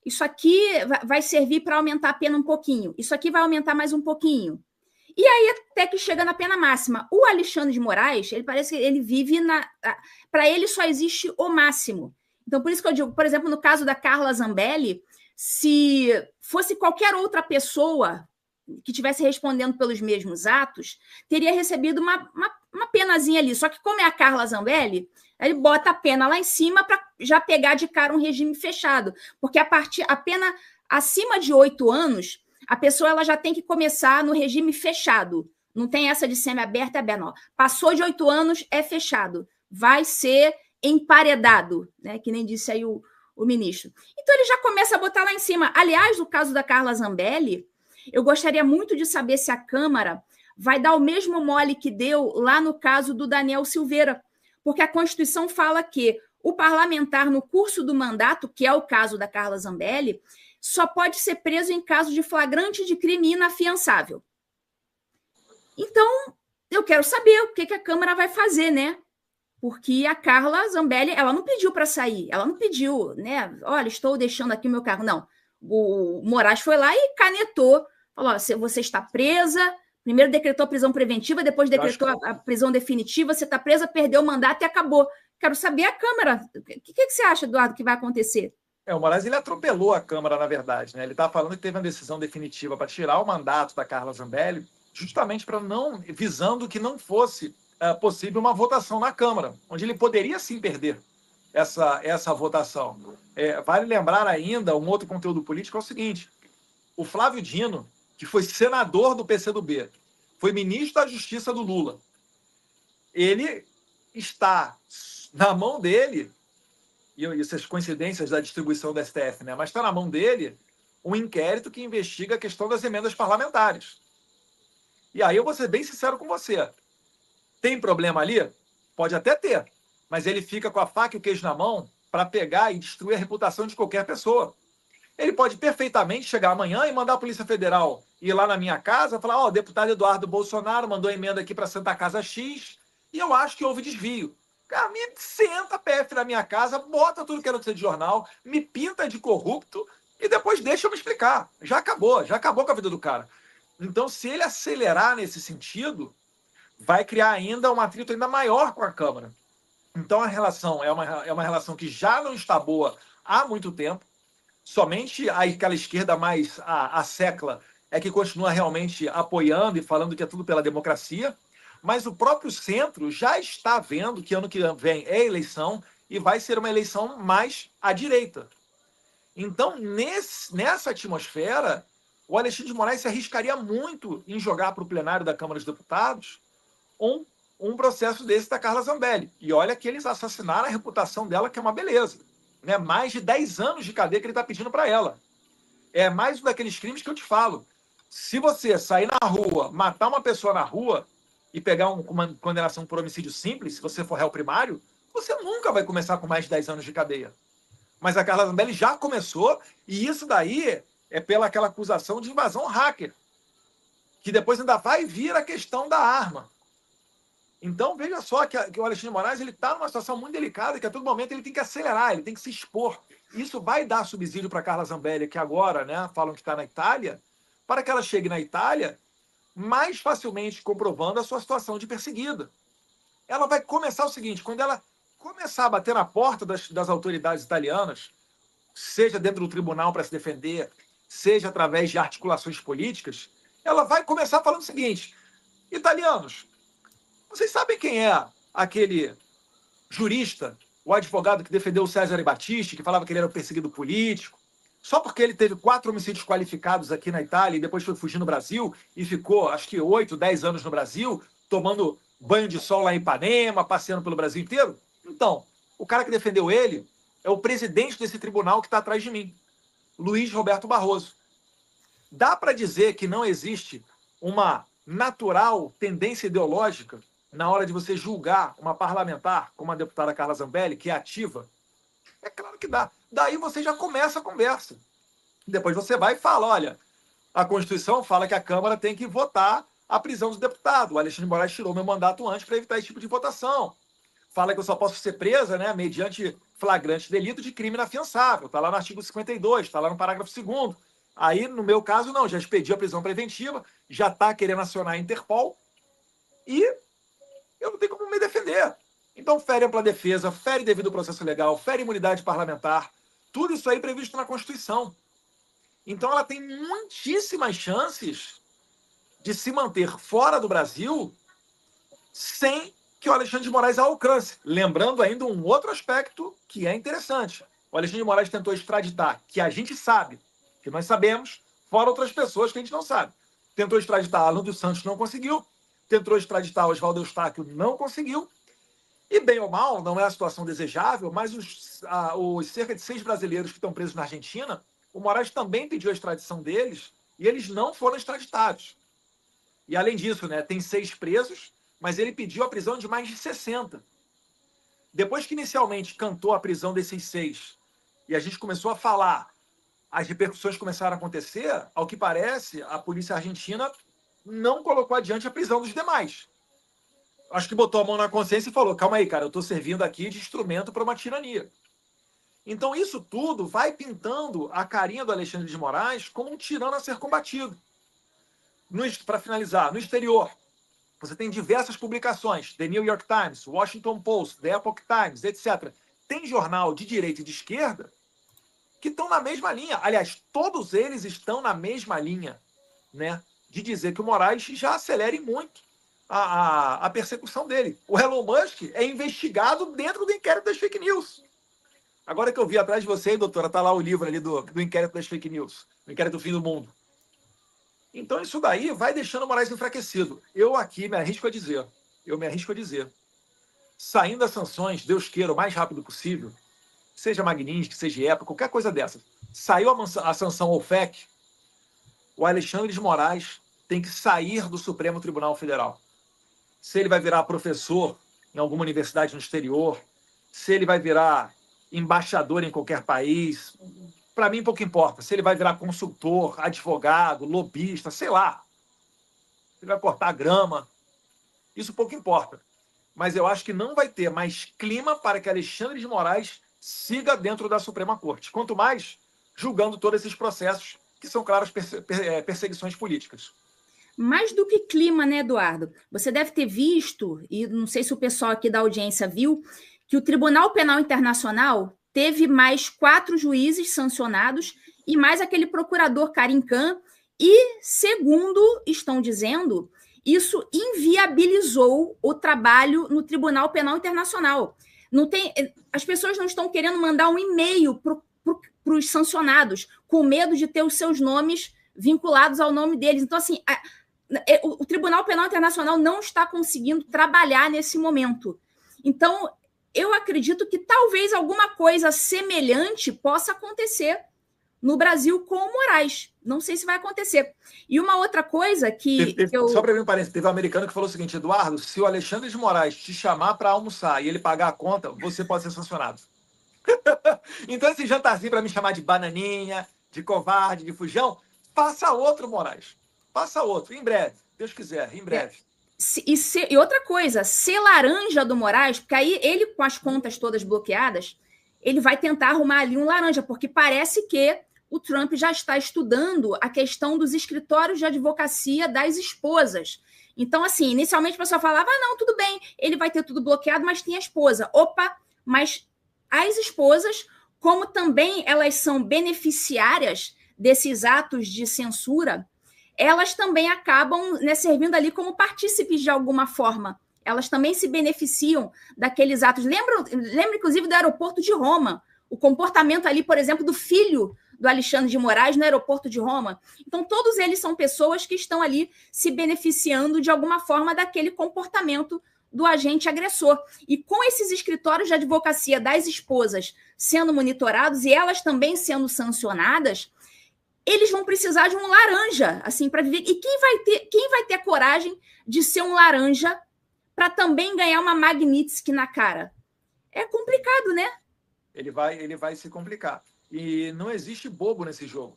isso aqui vai servir para aumentar a pena um pouquinho, isso aqui vai aumentar mais um pouquinho. E aí, até que chega na pena máxima. O Alexandre de Moraes, ele parece que ele vive para ele só existe o máximo. Então, por isso que eu digo, por exemplo, no caso da Carla Zambelli, se fosse qualquer outra pessoa que estivesse respondendo pelos mesmos atos, teria recebido uma penazinha ali. Só que como é a Carla Zambelli, ele bota a pena lá em cima para já pegar de cara um regime fechado. Porque a pena acima de 8 anos, a pessoa ela já tem que começar no regime fechado. Não tem essa de semi-aberto e aberto, não. Passou de 8 anos, é fechado. Vai ser emparedado, né? Que nem disse aí o ministro. Então, ele já começa a botar lá em cima. Aliás, no caso da Carla Zambelli, eu gostaria muito de saber se a Câmara vai dar o mesmo mole que deu lá no caso do Daniel Silveira, porque a Constituição fala que o parlamentar, no curso do mandato, que é o caso da Carla Zambelli, só pode ser preso em caso de flagrante de crime inafiançável. Então, eu quero saber o que a Câmara vai fazer, né? Porque a Carla Zambelli, ela não pediu para sair, ela não pediu, né? Olha, estou deixando aqui o meu cargo. Não. O Moraes foi lá e canetou. Falou, você está presa, primeiro decretou a prisão preventiva, depois decretou a prisão definitiva, você está presa, perdeu o mandato e acabou. Quero saber a Câmara. O que você acha, Eduardo, que vai acontecer? O Moraes ele atropelou a Câmara, na verdade, né? Ele está falando que teve uma decisão definitiva para tirar o mandato da Carla Zambelli, justamente visando que não fosse possível uma votação na Câmara, onde ele poderia sim perder essa votação. Vale lembrar ainda, um outro conteúdo político é o seguinte: o Flávio Dino, que foi senador do PCdoB, foi ministro da Justiça do Lula, ele está na mão dele, e essas coincidências da distribuição do STF, né? Mas está na mão dele um inquérito que investiga a questão das emendas parlamentares. E aí eu vou ser bem sincero com você. Tem problema ali? Pode até ter, mas ele fica com a faca e o queijo na mão para pegar e destruir a reputação de qualquer pessoa. Ele pode perfeitamente chegar amanhã e mandar a Polícia Federal ir lá na minha casa e falar: o deputado Eduardo Bolsonaro mandou emenda aqui para a Santa Casa X e eu acho que houve desvio. Cara, me senta a PF na minha casa, bota tudo que é notícia de jornal, me pinta de corrupto e depois deixa eu me explicar. Já acabou com a vida do cara. Então, se ele acelerar nesse sentido, vai criar ainda um atrito ainda maior com a Câmara. Então, a relação é uma relação que já não está boa há muito tempo. Somente aquela esquerda mais a secla é que continua realmente apoiando e falando que é tudo pela democracia. Mas o próprio centro já está vendo que ano que vem é eleição e vai ser uma eleição mais à direita. Então, nessa atmosfera, o Alexandre de Moraes se arriscaria muito em jogar para o plenário da Câmara dos Deputados um processo desse da Carla Zambelli. E olha que eles assassinaram a reputação dela, que é uma beleza. Né? Mais de 10 anos de cadeia que ele está pedindo para ela. É mais um daqueles crimes que eu te falo. Se você sair na rua, matar uma pessoa na rua e pegar uma condenação por homicídio simples, se você for réu primário, você nunca vai começar com mais de 10 anos de cadeia. Mas a Carla Zambelli já começou, e isso daí é pela aquela acusação de invasão hacker, que depois ainda vai vir a questão da arma. Então, veja só que o Alexandre de Moraes está numa situação muito delicada, que a todo momento ele tem que acelerar, ele tem que se expor. Isso vai dar subsídio para a Carla Zambelli, que agora, né, falam que está na Itália, para que ela chegue na Itália mais facilmente comprovando a sua situação de perseguida. Ela vai começar o seguinte, quando ela começar a bater na porta das autoridades italianas, seja dentro do tribunal para se defender, seja através de articulações políticas, ela vai começar falando o seguinte: italianos, vocês sabem quem é aquele jurista, o advogado que defendeu o Cesare Battisti, que falava que ele era um perseguido político, só porque ele teve 4 homicídios qualificados aqui na Itália e depois foi fugir no Brasil e ficou, acho que 8, 10 anos no Brasil, tomando banho de sol lá em Ipanema, passeando pelo Brasil inteiro? Então, o cara que defendeu ele é o presidente desse tribunal que está atrás de mim, Luiz Roberto Barroso. Dá para dizer que não existe uma natural tendência ideológica na hora de você julgar uma parlamentar, como a deputada Carla Zambelli, que é ativa? É claro que dá. Daí você já começa a conversa. Depois você vai e fala, olha, a Constituição fala que a Câmara tem que votar a prisão do deputado. O Alexandre de Moraes tirou meu mandato antes para evitar esse tipo de votação. Fala que eu só posso ser presa, né, mediante flagrante delito de crime inafiançável. Está lá no artigo 52, está lá no parágrafo 2º. Aí, no meu caso, não, já expediu a prisão preventiva, já está querendo acionar a Interpol e eu não tenho como me defender. Então, fere ampla defesa, fere devido processo legal, fere imunidade parlamentar, tudo isso aí previsto na Constituição. Então, ela tem muitíssimas chances de se manter fora do Brasil sem que o Alexandre de Moraes a alcance. Lembrando ainda um outro aspecto que é interessante. O Alexandre de Moraes tentou extraditar, que a gente sabe, que nós sabemos, fora outras pessoas que a gente não sabe. Tentou extraditar Alan dos Santos, não conseguiu. Tentou extraditar Oswaldo Eustáquio, não conseguiu. E, bem ou mal, não é a situação desejável, mas os cerca de 6 brasileiros que estão presos na Argentina, o Moraes também pediu a extradição deles e eles não foram extraditados. E, além disso, né, tem 6 presos, mas ele pediu a prisão de mais de 60. Depois que inicialmente cantou a prisão desses 6 e a gente começou a falar, as repercussões começaram a acontecer, ao que parece, a polícia argentina não colocou adiante a prisão dos demais. Acho que botou a mão na consciência e falou, calma aí, cara, eu estou servindo aqui de instrumento para uma tirania. Então isso tudo vai pintando a carinha do Alexandre de Moraes como um tirano a ser combatido. Para finalizar, no exterior, você tem diversas publicações, The New York Times, Washington Post, The Epoch Times, etc. Tem jornal de direita e de esquerda que estão na mesma linha. Aliás, todos eles estão na mesma linha, né, de dizer que o Moraes já acelere muito a persecução dele. O Elon Musk é investigado dentro do inquérito das fake news. Agora que eu vi atrás de você, doutora, está lá o livro ali do inquérito das fake news, o inquérito do fim do mundo. Então isso daí vai deixando o Moraes enfraquecido. Eu aqui me arrisco a dizer, saindo das sanções, Deus queira, o mais rápido possível, seja Magnitsky, seja EPA, qualquer coisa dessa, saiu a sanção OFAC, o Alexandre de Moraes tem que sair do Supremo Tribunal Federal. Se ele vai virar professor em alguma universidade no exterior, se ele vai virar embaixador em qualquer país, para mim pouco importa. Se ele vai virar consultor, advogado, lobista, sei lá. Se ele vai cortar grama, isso pouco importa. Mas eu acho que não vai ter mais clima para que Alexandre de Moraes siga dentro da Suprema Corte. Quanto mais julgando todos esses processos que são claras perseguições políticas. Mais do que clima, né, Eduardo? Você deve ter visto, e não sei se o pessoal aqui da audiência viu, que o Tribunal Penal Internacional teve mais 4 juízes sancionados e mais aquele procurador Karim Khan, e, segundo estão dizendo, isso inviabilizou o trabalho no Tribunal Penal Internacional. As pessoas não estão querendo mandar um e-mail para os sancionados, com medo de ter os seus nomes vinculados ao nome deles. Então, assim, o Tribunal Penal Internacional não está conseguindo trabalhar nesse momento. Então, eu acredito que talvez alguma coisa semelhante possa acontecer no Brasil com o Moraes. Não sei se vai acontecer. E uma outra coisa que Só para mim, parece, teve um americano que falou o seguinte: Eduardo, se o Alexandre de Moraes te chamar para almoçar e ele pagar a conta, você pode ser sancionado. Então, esse jantarzinho para me chamar de bananinha, de covarde, de fujão, faça outro, Moraes. Faça outro, em breve. Deus quiser, em breve. E outra coisa, ser laranja do Moraes, porque aí ele, com as contas todas bloqueadas, ele vai tentar arrumar ali um laranja, porque parece que o Trump já está estudando a questão dos escritórios de advocacia das esposas. Então, assim, inicialmente a pessoa falava, não, tudo bem, ele vai ter tudo bloqueado, mas tem a esposa. Opa, mas as esposas, como também elas são beneficiárias desses atos de censura, elas também acabam, né, servindo ali como partícipes de alguma forma. Elas também se beneficiam daqueles atos. Lembra, inclusive, do aeroporto de Roma, o comportamento ali, por exemplo, do filho do Alexandre de Moraes no aeroporto de Roma. Então, todos eles são pessoas que estão ali se beneficiando de alguma forma daquele comportamento do agente agressor. E com esses escritórios de advocacia das esposas sendo monitorados e elas também sendo sancionadas, eles vão precisar de um laranja, assim, para viver. E quem vai ter coragem de ser um laranja para também ganhar uma Magnitsky na cara? É complicado, né? Ele vai se complicar. E não existe bobo nesse jogo,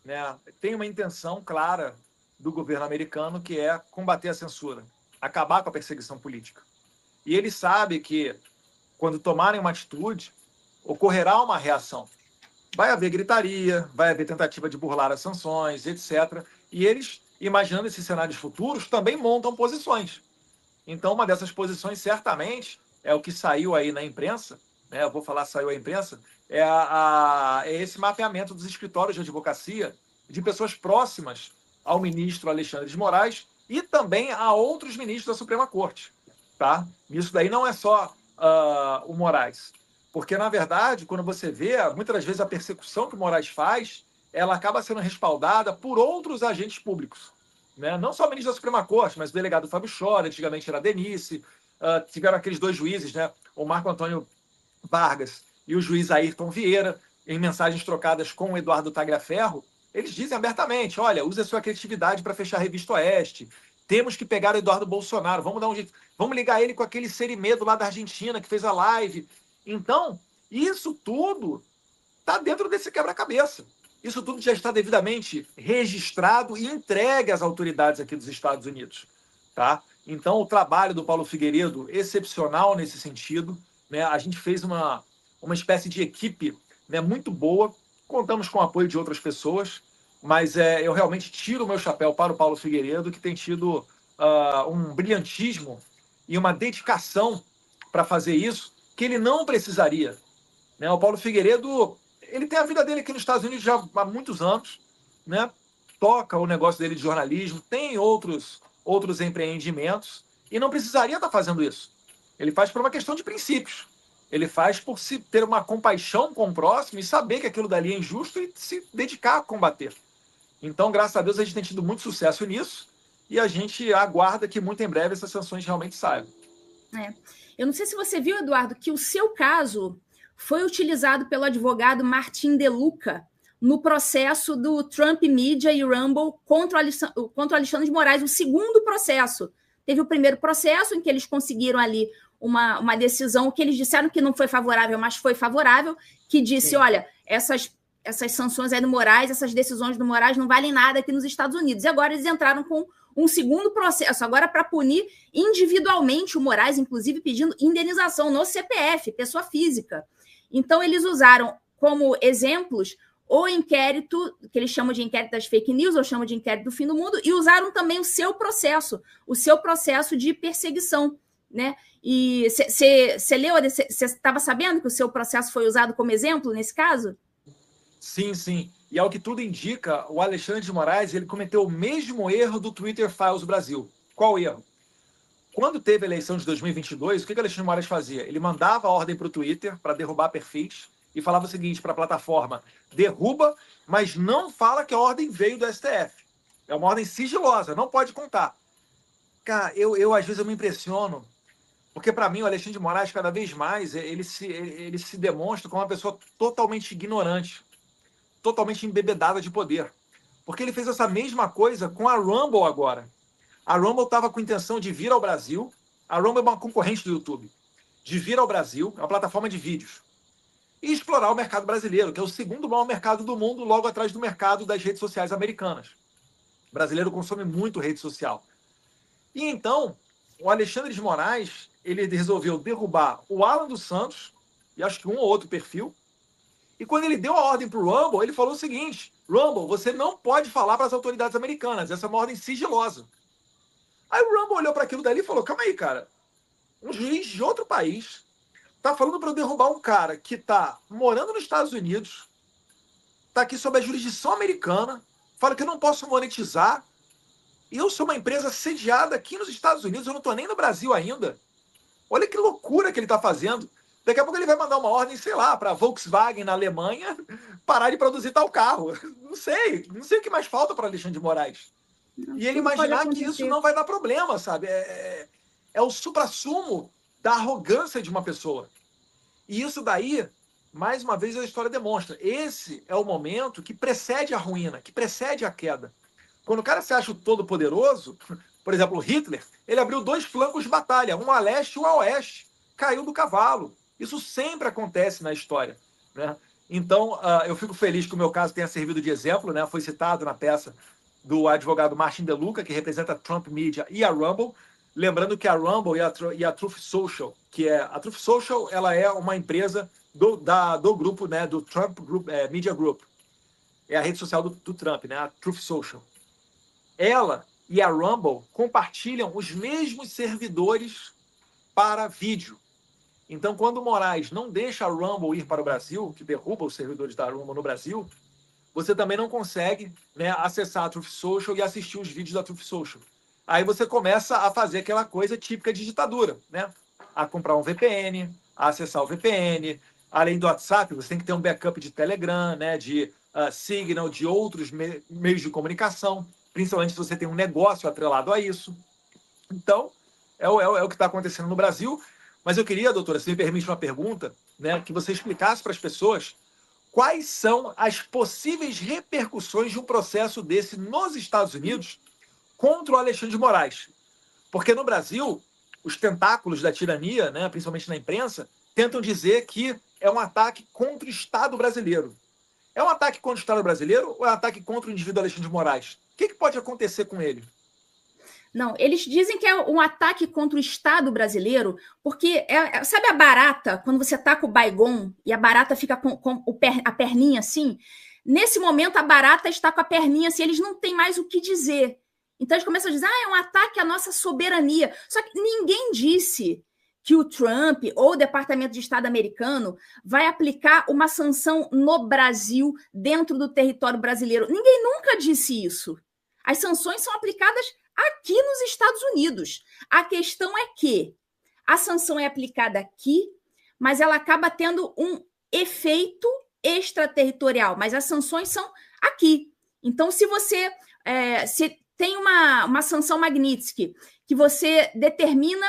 né? Tem uma intenção clara do governo americano, que é combater a censura, acabar com a perseguição política. E ele sabe que, quando tomarem uma atitude, ocorrerá uma reação. Vai haver gritaria, vai haver tentativa de burlar as sanções, etc. E eles, imaginando esses cenários futuros, também montam posições. Então, uma dessas posições, certamente, é o que saiu aí na imprensa, né? Eu vou falar saiu à imprensa, é esse mapeamento dos escritórios de advocacia de pessoas próximas ao ministro Alexandre de Moraes e também a outros ministros da Suprema Corte. Tá? Isso daí não é só o Moraes. Porque, na verdade, quando você vê, muitas das vezes a persecução que o Moraes faz, ela acaba sendo respaldada por outros agentes públicos. Né? Não só o ministro da Suprema Corte, mas o delegado Fábio Chora, antigamente era Denise, tiveram aqueles 2 juízes, né? O Marco Antônio Vargas e o juiz Ayrton Vieira, em mensagens trocadas com o Eduardo Tagliaferro, eles dizem abertamente, olha, use a sua criatividade para fechar a Revista Oeste, temos que pegar o Eduardo Bolsonaro, vamos dar um jeito, vamos ligar ele com aquele Serimedo lá da Argentina, que fez a live. Então, isso tudo está dentro desse quebra-cabeça. Isso tudo já está devidamente registrado e entregue às autoridades aqui dos Estados Unidos. Tá? Então, o trabalho do Paulo Figueiredo, excepcional nesse sentido, né? A gente fez uma espécie de equipe, né, muito boa, contamos com o apoio de outras pessoas, mas eu realmente tiro o meu chapéu para o Paulo Figueiredo, que tem tido um brilhantismo e uma dedicação para fazer isso, que ele não precisaria. Né? O Paulo Figueiredo, ele tem a vida dele aqui nos Estados Unidos já há muitos anos, né? Toca o negócio dele de jornalismo, tem outros empreendimentos, e não precisaria estar fazendo isso. Ele faz por uma questão de princípios. Ele faz por se ter uma compaixão com o próximo e saber que aquilo dali é injusto e se dedicar a combater. Então, graças a Deus, a gente tem tido muito sucesso nisso e a gente aguarda que muito em breve essas sanções realmente saiam. Eu não sei se você viu, Eduardo, que o seu caso foi utilizado pelo advogado Martin De Luca no processo do Trump Media e Rumble contra o Alexandre de Moraes, o segundo processo. Teve o primeiro processo em que eles conseguiram ali uma decisão que eles disseram que não foi favorável, mas foi favorável, que disse, olha, essas sanções aí do Moraes, essas decisões do Moraes não valem nada aqui nos Estados Unidos. E agora eles entraram com um segundo processo, agora para punir individualmente o Moraes, inclusive pedindo indenização no CPF, pessoa física. Então, eles usaram como exemplos o inquérito, que eles chamam de inquérito das fake news, ou chamam de inquérito do fim do mundo, e usaram também o seu processo de perseguição, né? E você leu, você estava sabendo que o seu processo foi usado como exemplo nesse caso? Sim, sim. E ao que tudo indica, o Alexandre de Moraes ele cometeu o mesmo erro do Twitter Files Brasil. Qual erro? Quando teve a eleição de 2022, o que o Alexandre de Moraes fazia? Ele mandava a ordem para o Twitter para derrubar perfis e falava o seguinte para a plataforma: derruba, mas não fala que a ordem veio do STF. É uma ordem sigilosa, não pode contar. Cara, às vezes eu me impressiono, porque para mim o Alexandre de Moraes, cada vez mais, ele se demonstra como uma pessoa totalmente ignorante, totalmente embebedada de poder. Porque ele fez essa mesma coisa com a Rumble agora. A Rumble estava com intenção de vir ao Brasil. A Rumble é uma concorrente do YouTube. De vir ao Brasil, é uma plataforma de vídeos. E explorar o mercado brasileiro, que é o segundo maior mercado do mundo, logo atrás do mercado das redes sociais americanas. O brasileiro consome muito rede social. E então, o Alexandre de Moraes, ele resolveu derrubar o Alan dos Santos, e acho que um ou outro perfil. E quando ele deu a ordem para o Rumble, ele falou o seguinte: Rumble, você não pode falar para as autoridades americanas, essa é uma ordem sigilosa. Aí o Rumble olhou para aquilo dali e falou: calma aí, cara, um juiz de outro país tá falando para eu derrubar um cara que tá morando nos Estados Unidos, tá aqui sob a jurisdição americana, fala que eu não posso monetizar, e eu sou uma empresa sediada aqui nos Estados Unidos, eu não tô nem no Brasil ainda. Olha que loucura que ele tá fazendo. Daqui a pouco ele vai mandar uma ordem, sei lá, para a Volkswagen na Alemanha parar de produzir tal carro. Não sei o que mais falta para Alexandre de Moraes. E ele imaginar que isso não vai dar problema, sabe? É o suprassumo da arrogância de uma pessoa. E isso daí, mais uma vez, a história demonstra. Esse é o momento que precede a ruína, que precede a queda. Quando o cara se acha o todo-poderoso, por exemplo, Hitler, ele abriu 2 flancos de batalha, um a leste e um a oeste. Caiu do cavalo. Isso sempre acontece na história, né? Então, eu fico feliz que o meu caso tenha servido de exemplo, né? Foi citado na peça do advogado Martin De Luca, que representa a Trump Media e a Rumble. Lembrando que a Rumble e a Truth Social, a Truth Social, ela é uma empresa do grupo, né, do Trump Group, Media Group. É a rede social do Trump, né, a Truth Social. Ela e a Rumble compartilham os mesmos servidores para vídeo. Então, quando o Moraes não deixa a Rumble ir para o Brasil, que derruba os servidores da Rumble no Brasil, você também não consegue, né, acessar a Truth Social e assistir os vídeos da Truth Social. Aí você começa a fazer aquela coisa típica de ditadura, né? A comprar um VPN, a acessar o VPN. Além do WhatsApp, você tem que ter um backup de Telegram, né, de Signal, de outros meios de comunicação, principalmente se você tem um negócio atrelado a isso. Então, é o que está acontecendo no Brasil. Mas eu queria, doutora, se me permite uma pergunta, né, que você explicasse para as pessoas quais são as possíveis repercussões de um processo desse nos Estados Unidos contra o Alexandre de Moraes. Porque no Brasil, os tentáculos da tirania, né, principalmente na imprensa, tentam dizer que é um ataque contra o Estado brasileiro. É um ataque contra o Estado brasileiro ou é um ataque contra o indivíduo Alexandre de Moraes? O que pode acontecer com ele? Não, eles dizem que é um ataque contra o Estado brasileiro, porque, sabe a barata, quando você taca o Baygon e a barata fica com a perninha assim? Nesse momento, a barata está com a perninha assim, eles não têm mais o que dizer. Então, eles começam a dizer, é um ataque à nossa soberania. Só que ninguém disse que o Trump ou o Departamento de Estado americano vai aplicar uma sanção no Brasil, dentro do território brasileiro. Ninguém nunca disse isso. As sanções são aplicadas aqui nos Estados Unidos. A questão é que a sanção é aplicada aqui, mas ela acaba tendo um efeito extraterritorial, mas as sanções são aqui. Então, se você se tem uma sanção Magnitsky, que você determina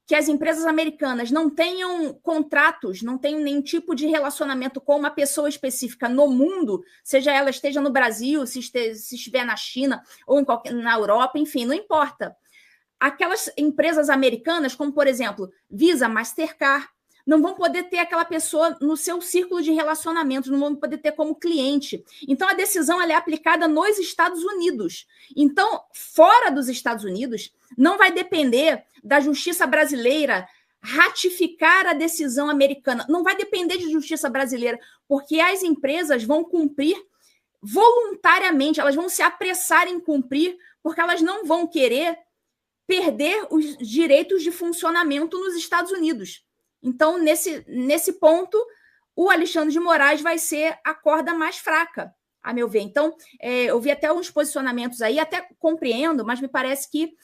que as empresas americanas não tenham contratos, não tenham nenhum tipo de relacionamento com uma pessoa específica no mundo, seja ela esteja no Brasil, se estiver na China ou na Europa, enfim, não importa. Aquelas empresas americanas, como, por exemplo, Visa, Mastercard, não vão poder ter aquela pessoa no seu círculo de relacionamentos, não vão poder ter como cliente. Então, a decisão ela é aplicada nos Estados Unidos. Então, fora dos Estados Unidos, não vai depender da justiça brasileira ratificar a decisão americana. Não vai depender de justiça brasileira, porque as empresas vão cumprir voluntariamente, elas vão se apressar em cumprir, porque elas não vão querer perder os direitos de funcionamento nos Estados Unidos. Então, nesse ponto, o Alexandre de Moraes vai ser a corda mais fraca, a meu ver. Então, eu vi até uns posicionamentos aí, até compreendo, mas me parece que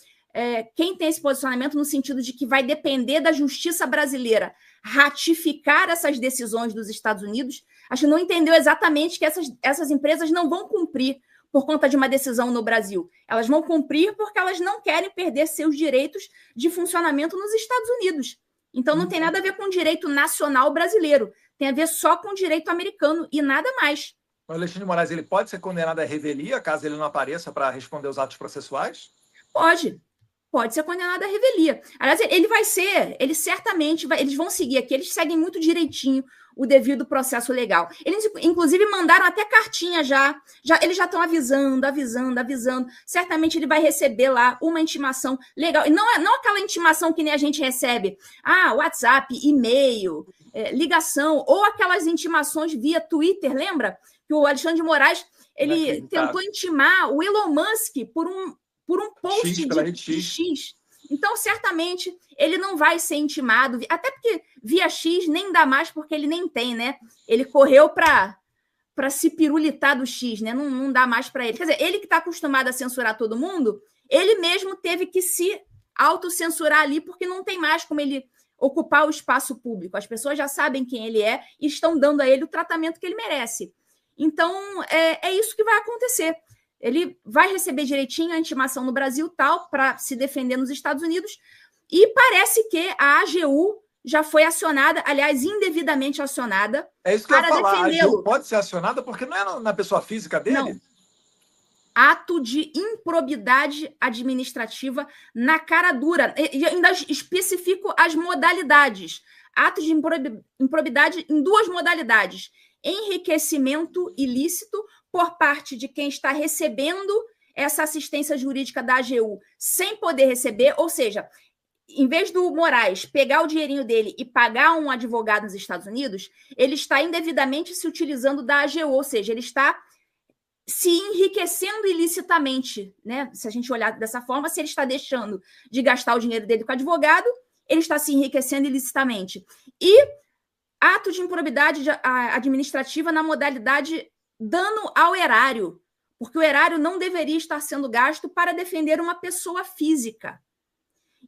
quem tem esse posicionamento no sentido de que vai depender da justiça brasileira ratificar essas decisões dos Estados Unidos, acho que não entendeu exatamente que essas empresas não vão cumprir por conta de uma decisão no Brasil. Elas vão cumprir porque elas não querem perder seus direitos de funcionamento nos Estados Unidos. Então, não tem nada a ver com o direito nacional brasileiro. Tem a ver só com o direito americano e nada mais. O Alexandre de Moraes ele pode ser condenado à revelia caso ele não apareça para responder os atos processuais? Pode ser condenado à revelia. Aliás, eles certamente, eles vão seguir aqui, eles seguem muito direitinho o devido processo legal. Eles, inclusive, mandaram até cartinha eles já estão avisando. Certamente ele vai receber lá uma intimação legal. E não aquela intimação que nem a gente recebe. WhatsApp, e-mail, ligação, ou aquelas intimações via Twitter, lembra? Que o Alexandre de Moraes, ele tentou intimar o Elon Musk por um post de X. Então, certamente, ele não vai ser intimado, até porque via X nem dá mais, porque ele nem tem, né? Ele correu para se pirulitar do X, né? Não dá mais para ele. Quer dizer, ele que está acostumado a censurar todo mundo, ele mesmo teve que se autocensurar ali, porque não tem mais como ele ocupar o espaço público. As pessoas já sabem quem ele é e estão dando a ele o tratamento que ele merece. Então, é isso que vai acontecer. Ele vai receber direitinho a intimação no Brasil, tal, para se defender nos Estados Unidos, e parece que a AGU já foi acionada, aliás, indevidamente acionada. É isso que eu ia falar, a AGU pode ser acionada porque não é na pessoa física dele? Não. Ato de improbidade administrativa na cara dura. E ainda especifico as modalidades. Ato de improbidade em duas modalidades. Enriquecimento ilícito por parte de quem está recebendo essa assistência jurídica da AGU sem poder receber, ou seja, em vez do Moraes pegar o dinheirinho dele e pagar um advogado nos Estados Unidos, ele está indevidamente se utilizando da AGU, ou seja, ele está se enriquecendo ilicitamente, né? Se a gente olhar dessa forma, se ele está deixando de gastar o dinheiro dele com advogado, ele está se enriquecendo ilicitamente. E ato de improbidade administrativa na modalidade dano ao erário, porque o erário não deveria estar sendo gasto para defender uma pessoa física.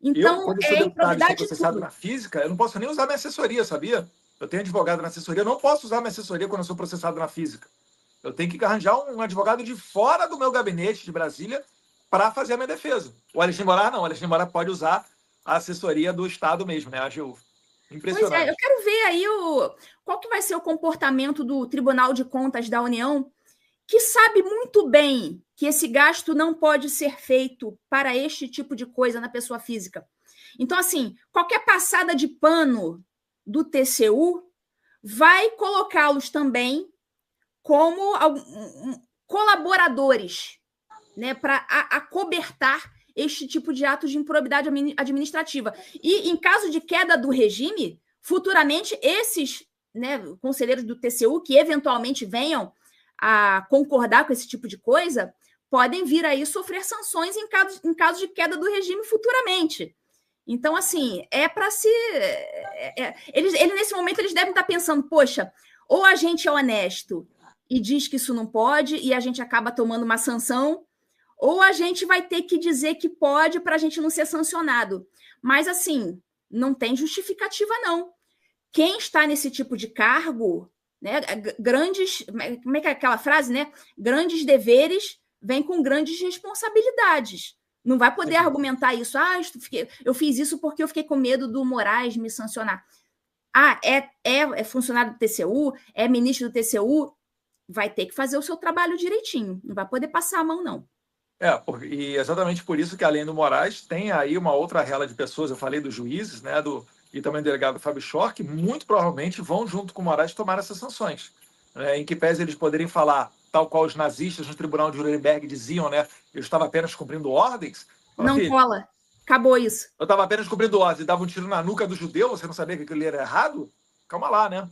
Então, quando eu sou deputado e sou processado na física, eu não posso nem usar minha assessoria, sabia? Eu tenho advogado na assessoria, eu não posso usar minha assessoria quando eu sou processado na física. Eu tenho que arranjar um advogado de fora do meu gabinete de Brasília para fazer a minha defesa. O Alexandre de Moraes não, o Alexandre de Moraes pode usar a assessoria do Estado mesmo, né, a AGU. Impressionante. Pois eu quero ver aí qual que vai ser o comportamento do Tribunal de Contas da União, que sabe muito bem que esse gasto não pode ser feito para este tipo de coisa na pessoa física. Então, assim, qualquer passada de pano do TCU vai colocá-los também como colaboradores, né, para acobertar este tipo de atos de improbidade administrativa. E, em caso de queda do regime, futuramente, esses, né, conselheiros do TCU, que eventualmente venham a concordar com esse tipo de coisa, podem vir aí sofrer sanções em caso de queda do regime futuramente. Então, assim, eles, nesse momento, eles devem estar pensando, poxa, ou a gente é honesto e diz que isso não pode e a gente acaba tomando uma sanção, ou a gente vai ter que dizer que pode para a gente não ser sancionado. Mas, assim, não tem justificativa, não. Quem está nesse tipo de cargo, né, como é que é aquela frase, né? Grandes deveres vêm com grandes responsabilidades. Não vai poder argumentar isso. Eu fiz isso porque eu fiquei com medo do Moraes me sancionar. É funcionário do TCU, é ministro do TCU, vai ter que fazer o seu trabalho direitinho. Não vai poder passar a mão, não. E exatamente por isso que, além do Moraes, tem aí uma outra rela de pessoas, eu falei dos juízes, né, e também do delegado Fábio Schor, que muito provavelmente vão, junto com o Moraes, tomar essas sanções. Em que pese eles poderem falar, tal qual os nazistas no tribunal de Nuremberg diziam, né, eu estava apenas cumprindo ordens. Não cola. Acabou isso. Eu estava apenas cumprindo ordens e dava um tiro na nuca do judeu, você não sabia que aquilo era errado? Calma lá, né?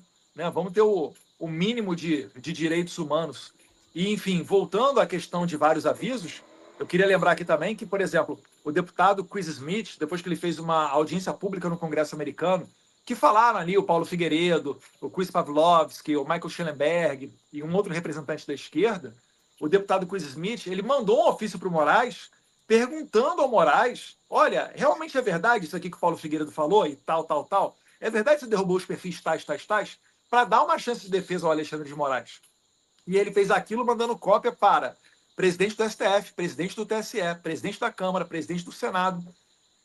Vamos ter o mínimo de direitos humanos. E, enfim, voltando à questão de vários avisos, Eu queria lembrar aqui também que, por exemplo, o deputado Chris Smith, depois que ele fez uma audiência pública no Congresso americano, que falaram ali o Paulo Figueiredo, o Chris Pavlovski, o Michael Schellenberg e um outro representante da esquerda, o deputado Chris Smith, ele mandou um ofício para o Moraes perguntando ao Moraes, olha, realmente é verdade isso aqui que o Paulo Figueiredo falou e tal, tal, tal? É verdade que você derrubou os perfis tais, tais, tais? Para dar uma chance de defesa ao Alexandre de Moraes. E ele fez aquilo mandando cópia para presidente do STF, presidente do TSE, presidente da Câmara, presidente do Senado.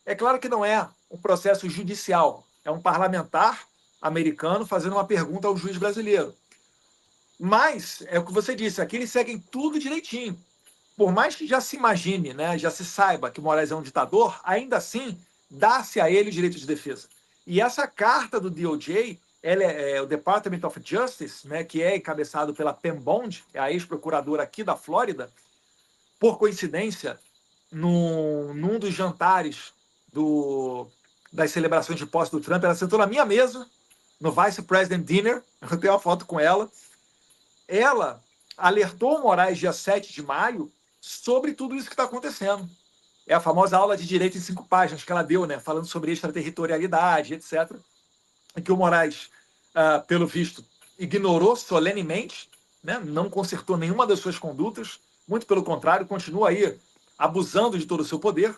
É claro que não é um processo judicial, é um parlamentar americano fazendo uma pergunta ao juiz brasileiro. Mas, é o que você disse, aqui eles seguem tudo direitinho. Por mais que já se imagine, né, já se saiba que o Moraes é um ditador, ainda assim, dá-se a ele o direito de defesa. E essa carta do DOJ, ela o Department of Justice, né, que é encabeçado pela Pam Bondi, é a ex-procuradora aqui da Flórida, por coincidência, num dos jantares das celebrações de posse do Trump, ela sentou na minha mesa, no Vice President Dinner, eu tenho uma foto com ela. Ela alertou o Moraes, dia 7 de maio, sobre tudo isso que está acontecendo. É a famosa aula de direito em 5 páginas que ela deu, né, falando sobre extraterritorialidade, etc. E que o Moraes, pelo visto, ignorou solenemente, né, não consertou nenhuma das suas condutas, muito pelo contrário, continua aí abusando de todo o seu poder.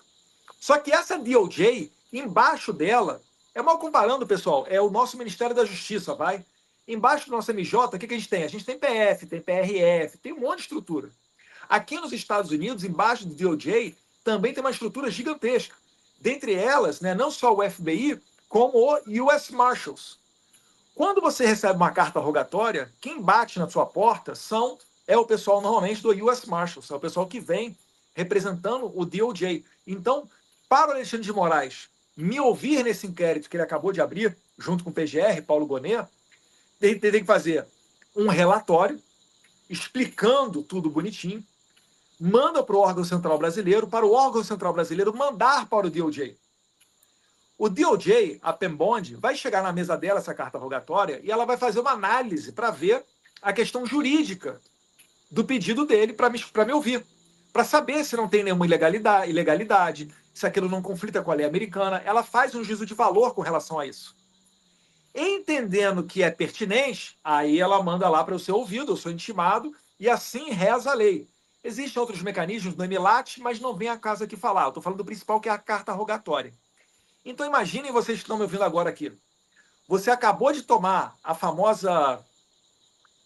Só que essa DOJ, embaixo dela, é mal comparando, pessoal, é o nosso Ministério da Justiça, vai? Embaixo do nosso MJ, o que a gente tem? A gente tem PF, tem PRF, tem um monte de estrutura. Aqui nos Estados Unidos, embaixo do DOJ, também tem uma estrutura gigantesca. Dentre elas, né, não só o FBI, como o US Marshals. Quando você recebe uma carta rogatória, quem bate na sua porta é o pessoal normalmente do US Marshals, é o pessoal que vem representando o DOJ. Então, para o Alexandre de Moraes me ouvir nesse inquérito que ele acabou de abrir, junto com o PGR, Paulo Gonet, ele tem que fazer um relatório explicando tudo bonitinho, manda para o órgão central brasileiro, para o órgão central brasileiro mandar para o DOJ. O DOJ, a Pam Bondi, vai chegar na mesa dela essa carta rogatória e ela vai fazer uma análise para ver a questão jurídica do pedido dele para me ouvir, para saber se não tem nenhuma ilegalidade, se aquilo não conflita com a lei americana. Ela faz um juízo de valor com relação a isso. Entendendo que é pertinente, aí ela manda lá para eu ser ouvido, eu sou intimado, e assim reza a lei. Existem outros mecanismos no EMILAT, mas não vem a casa aqui falar. Eu estou falando do principal, que é a carta rogatória. Então imaginem vocês que estão me ouvindo agora aqui. Você acabou de tomar a famosa...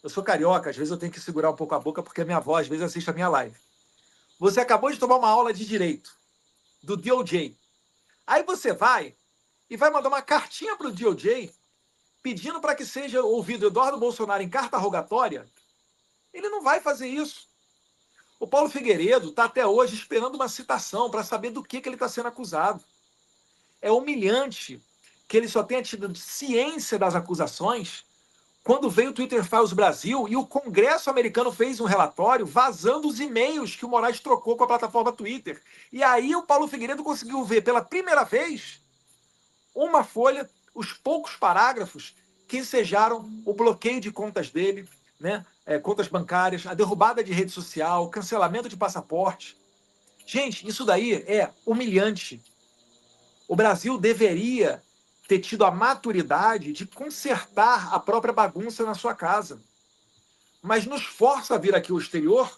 Eu sou carioca, às vezes eu tenho que segurar um pouco a boca, porque a minha avó às vezes assiste a minha live. Você acabou de tomar uma aula de direito do DOJ. Aí você vai e vai mandar uma cartinha para o DOJ pedindo para que seja ouvido Eduardo Bolsonaro em carta rogatória. Ele não vai fazer isso. O Paulo Figueiredo está até hoje esperando uma citação para saber do que ele está sendo acusado. É humilhante que ele só tenha tido ciência das acusações quando veio o Twitter Files Brasil e o Congresso americano fez um relatório vazando os e-mails que o Moraes trocou com a plataforma Twitter. E aí o Paulo Figueiredo conseguiu ver pela primeira vez uma folha, os poucos parágrafos que ensejaram o bloqueio de contas dele, né? Contas bancárias, a derrubada de rede social, cancelamento de passaporte. Gente, isso daí é humilhante. O Brasil deveria ter tido a maturidade de consertar a própria bagunça na sua casa. Mas nos força a vir aqui ao exterior,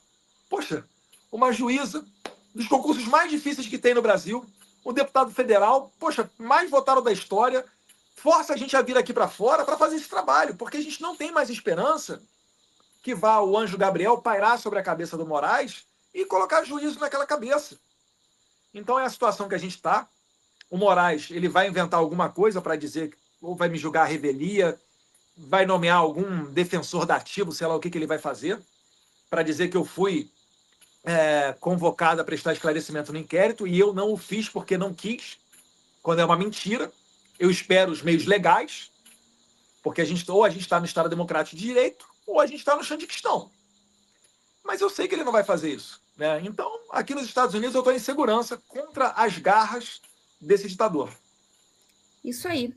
poxa, uma juíza dos concursos mais difíceis que tem no Brasil, um deputado federal, poxa, mais votado da história, força a gente a vir aqui para fora para fazer esse trabalho, porque a gente não tem mais esperança que vá o anjo Gabriel pairar sobre a cabeça do Moraes e colocar juízo naquela cabeça. Então é a situação que a gente está. O Moraes, ele vai inventar alguma coisa para dizer, ou vai me julgar a revelia, vai nomear algum defensor dativo, sei lá o que ele vai fazer, para dizer que eu fui convocado a prestar esclarecimento no inquérito e eu não o fiz porque não quis, quando é uma mentira. Eu espero os meios legais, porque ou a gente está no Estado Democrático de Direito, ou a gente está no chão de questão. Mas eu sei que ele não vai fazer isso, né? Então, aqui nos Estados Unidos, eu estou em segurança contra as garras desse ditador. Isso aí.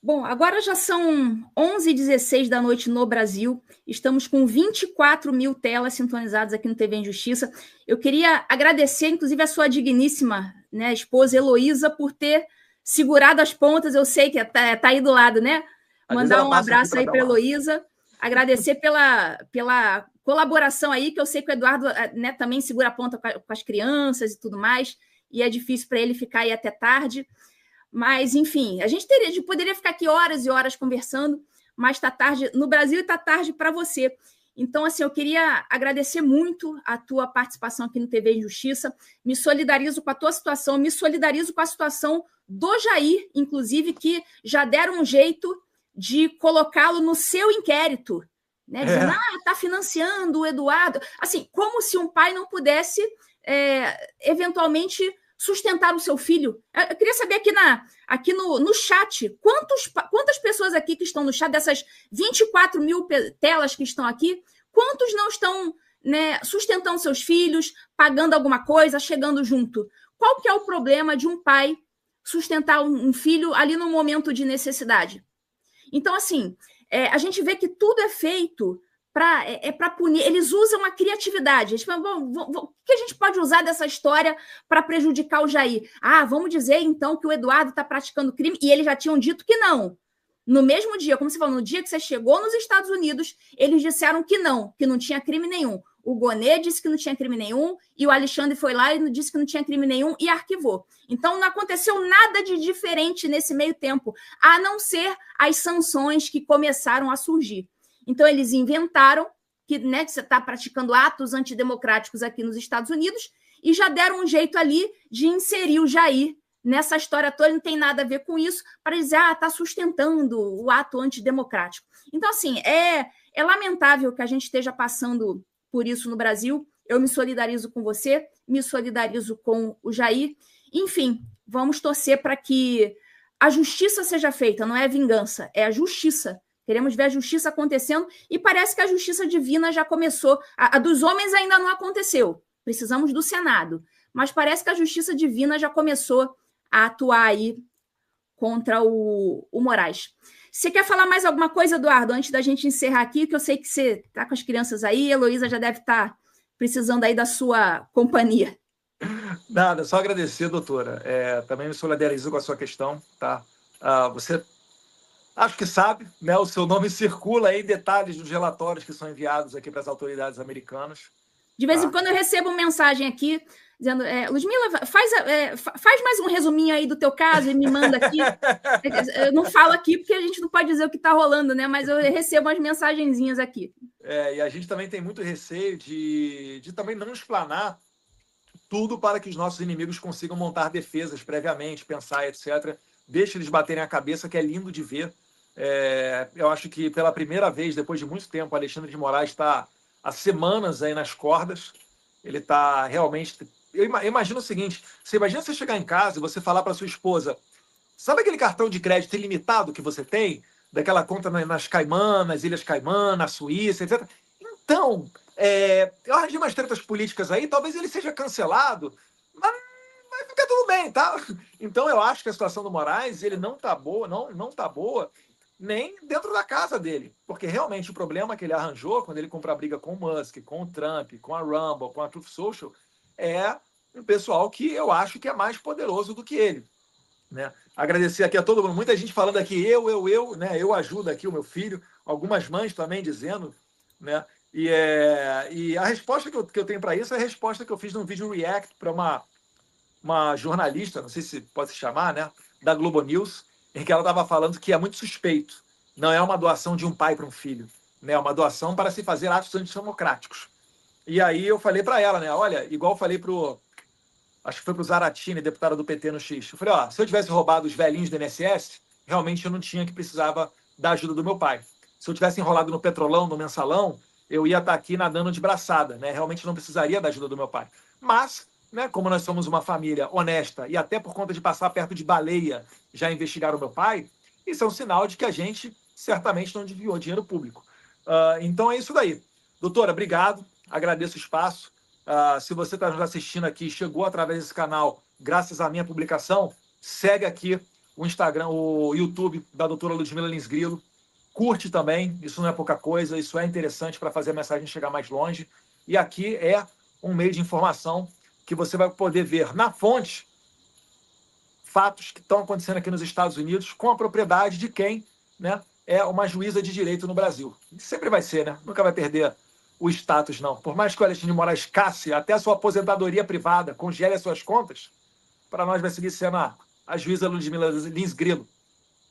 Bom, agora já são 11h16 da noite no Brasil. Estamos com 24 mil telas sintonizadas aqui no TV em Justiça. Eu queria agradecer, inclusive, a sua digníssima, né, esposa Heloísa por ter segurado as pontas. Eu sei que tá aí do lado, né? Mandar um abraço aí para Heloísa. Agradecer pela colaboração aí, que eu sei que o Eduardo, né, também segura a ponta com as crianças e tudo mais, e é difícil para ele ficar aí até tarde. Mas, enfim, a gente poderia ficar aqui horas e horas conversando, mas está tarde no Brasil e está tarde para você. Então, assim, eu queria agradecer muito a tua participação aqui no TV em Justiça. Me solidarizo com a tua situação, me solidarizo com a situação do Jair, inclusive, que já deram um jeito de colocá-lo no seu inquérito, né? Dizendo, está financiando o Eduardo. Assim, como se um pai não pudesse, eventualmente, sustentar o seu filho. Eu queria saber aqui no chat, quantas pessoas aqui que estão no chat, dessas 24 mil telas que estão aqui, quantos não estão, né, sustentando seus filhos, pagando alguma coisa, chegando junto? Qual que é o problema de um pai sustentar um filho ali no momento de necessidade? Então, assim, a gente vê que tudo é feito para punir. Eles usam a criatividade. Eles falam, o que a gente pode usar dessa história para prejudicar o Jair? Vamos dizer, então, que o Eduardo está praticando crime, e eles já tinham dito que não. No mesmo dia, como você falou, no dia que você chegou nos Estados Unidos, eles disseram que não tinha crime nenhum. O Gonê disse que não tinha crime nenhum, e o Alexandre foi lá e disse que não tinha crime nenhum e arquivou. Então, não aconteceu nada de diferente nesse meio tempo, a não ser as sanções que começaram a surgir. Então, eles inventaram que, né, que você está praticando atos antidemocráticos aqui nos Estados Unidos e já deram um jeito ali de inserir o Jair nessa história toda, não tem nada a ver com isso, para dizer, está sustentando o ato antidemocrático. Então, assim, é lamentável que a gente esteja passando por isso no Brasil. Eu me solidarizo com você, me solidarizo com o Jair. Enfim, vamos torcer para que a justiça seja feita, não é vingança, é a justiça. Queremos ver a justiça acontecendo e parece que a justiça divina já começou. A dos homens ainda não aconteceu. Precisamos do Senado. Mas parece que a justiça divina já começou a atuar aí contra o Moraes. Você quer falar mais alguma coisa, Eduardo, antes da gente encerrar aqui? Que eu sei que você está com as crianças aí. A Heloísa já deve estar precisando aí da sua companhia. Nada, só agradecer, doutora. Também me solidarizo com a sua questão, tá? Você... acho que sabe, né? O seu nome circula aí em detalhes dos relatórios que são enviados aqui para as autoridades americanas. De vez em quando eu recebo mensagem aqui dizendo, Ludmila, faz mais um resuminho aí do teu caso e me manda aqui. Eu não falo aqui porque a gente não pode dizer o que está rolando, né? Mas eu recebo umas mensagenzinhas aqui. E a gente também tem muito receio de também não explanar tudo para que os nossos inimigos consigam montar defesas previamente, pensar, etc. Deixa eles baterem a cabeça, que é lindo de ver. Eu acho que pela primeira vez, depois de muito tempo, o Alexandre de Moraes está há semanas aí nas cordas. Ele está realmente... Eu imagino o seguinte, você imagina você chegar em casa e você falar para sua esposa, sabe aquele cartão de crédito ilimitado que você tem? Daquela conta nas Caimã, nas Ilhas Caimã, na Suíça, etc. Então, eu arranjei umas tretas políticas aí, talvez ele seja cancelado, mas vai ficar tudo bem, tá? Então eu acho que a situação do Moraes, ele não tá boa, não tá boa, nem dentro da casa dele. Porque realmente o problema que ele arranjou quando ele compra a briga com o Musk, com o Trump, com a Rumble, com a Truth Social, é um pessoal que eu acho que é mais poderoso do que ele. Né? Agradecer aqui a todo mundo, muita gente falando aqui, né? Eu ajudo aqui o meu filho, algumas mães também dizendo, né? E a resposta que eu tenho para isso é a resposta que eu fiz num vídeo react para uma jornalista, não sei se pode se chamar, né? Da Globo News, em que ela estava falando que é muito suspeito. Não é uma doação de um pai para um filho, né? É uma doação para se fazer atos antidemocráticos. E aí eu falei para ela, né? Olha, igual eu falei acho que foi para o Zaratini, deputado do PT no X. Eu falei, se eu tivesse roubado os velhinhos do INSS, realmente eu não tinha que precisava da ajuda do meu pai. Se eu tivesse enrolado no Petrolão, no Mensalão, eu ia estar aqui nadando de braçada, né? Realmente não precisaria da ajuda do meu pai. Mas, né, como nós somos uma família honesta e até por conta de passar perto de baleia já investigaram o meu pai, isso é um sinal de que a gente certamente não desviou dinheiro público. Então é isso daí. Doutora, obrigado. Agradeço o espaço. Se você está nos assistindo aqui, chegou através desse canal, graças à minha publicação, segue aqui o Instagram, o YouTube da doutora Ludmila Lins Grilo. Curte também, isso não é pouca coisa, isso é interessante para fazer a mensagem chegar mais longe. E aqui é um meio de informação que você vai poder ver na fonte fatos que estão acontecendo aqui nos Estados Unidos com a propriedade de quem, né, é uma juíza de direito no Brasil. Sempre vai ser, né? Nunca vai perder o status, não. Por mais que o Alexandre de Moraes casse até a sua aposentadoria privada, congele as suas contas, para nós vai seguir sendo a juíza Ludmila Lins Grilo.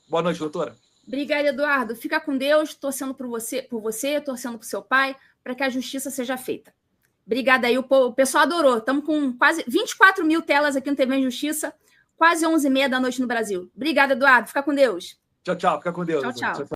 Boa noite, doutora. Obrigada, Eduardo. Fica com Deus, torcendo por você, torcendo por seu pai, para que a justiça seja feita. Obrigada aí, o pessoal adorou. Estamos com quase 24 mil telas aqui no TV Justiça, quase 11h30 da noite no Brasil. Obrigada, Eduardo. Fica com Deus. Tchau, tchau. Fica com Deus. Tchau, tchau.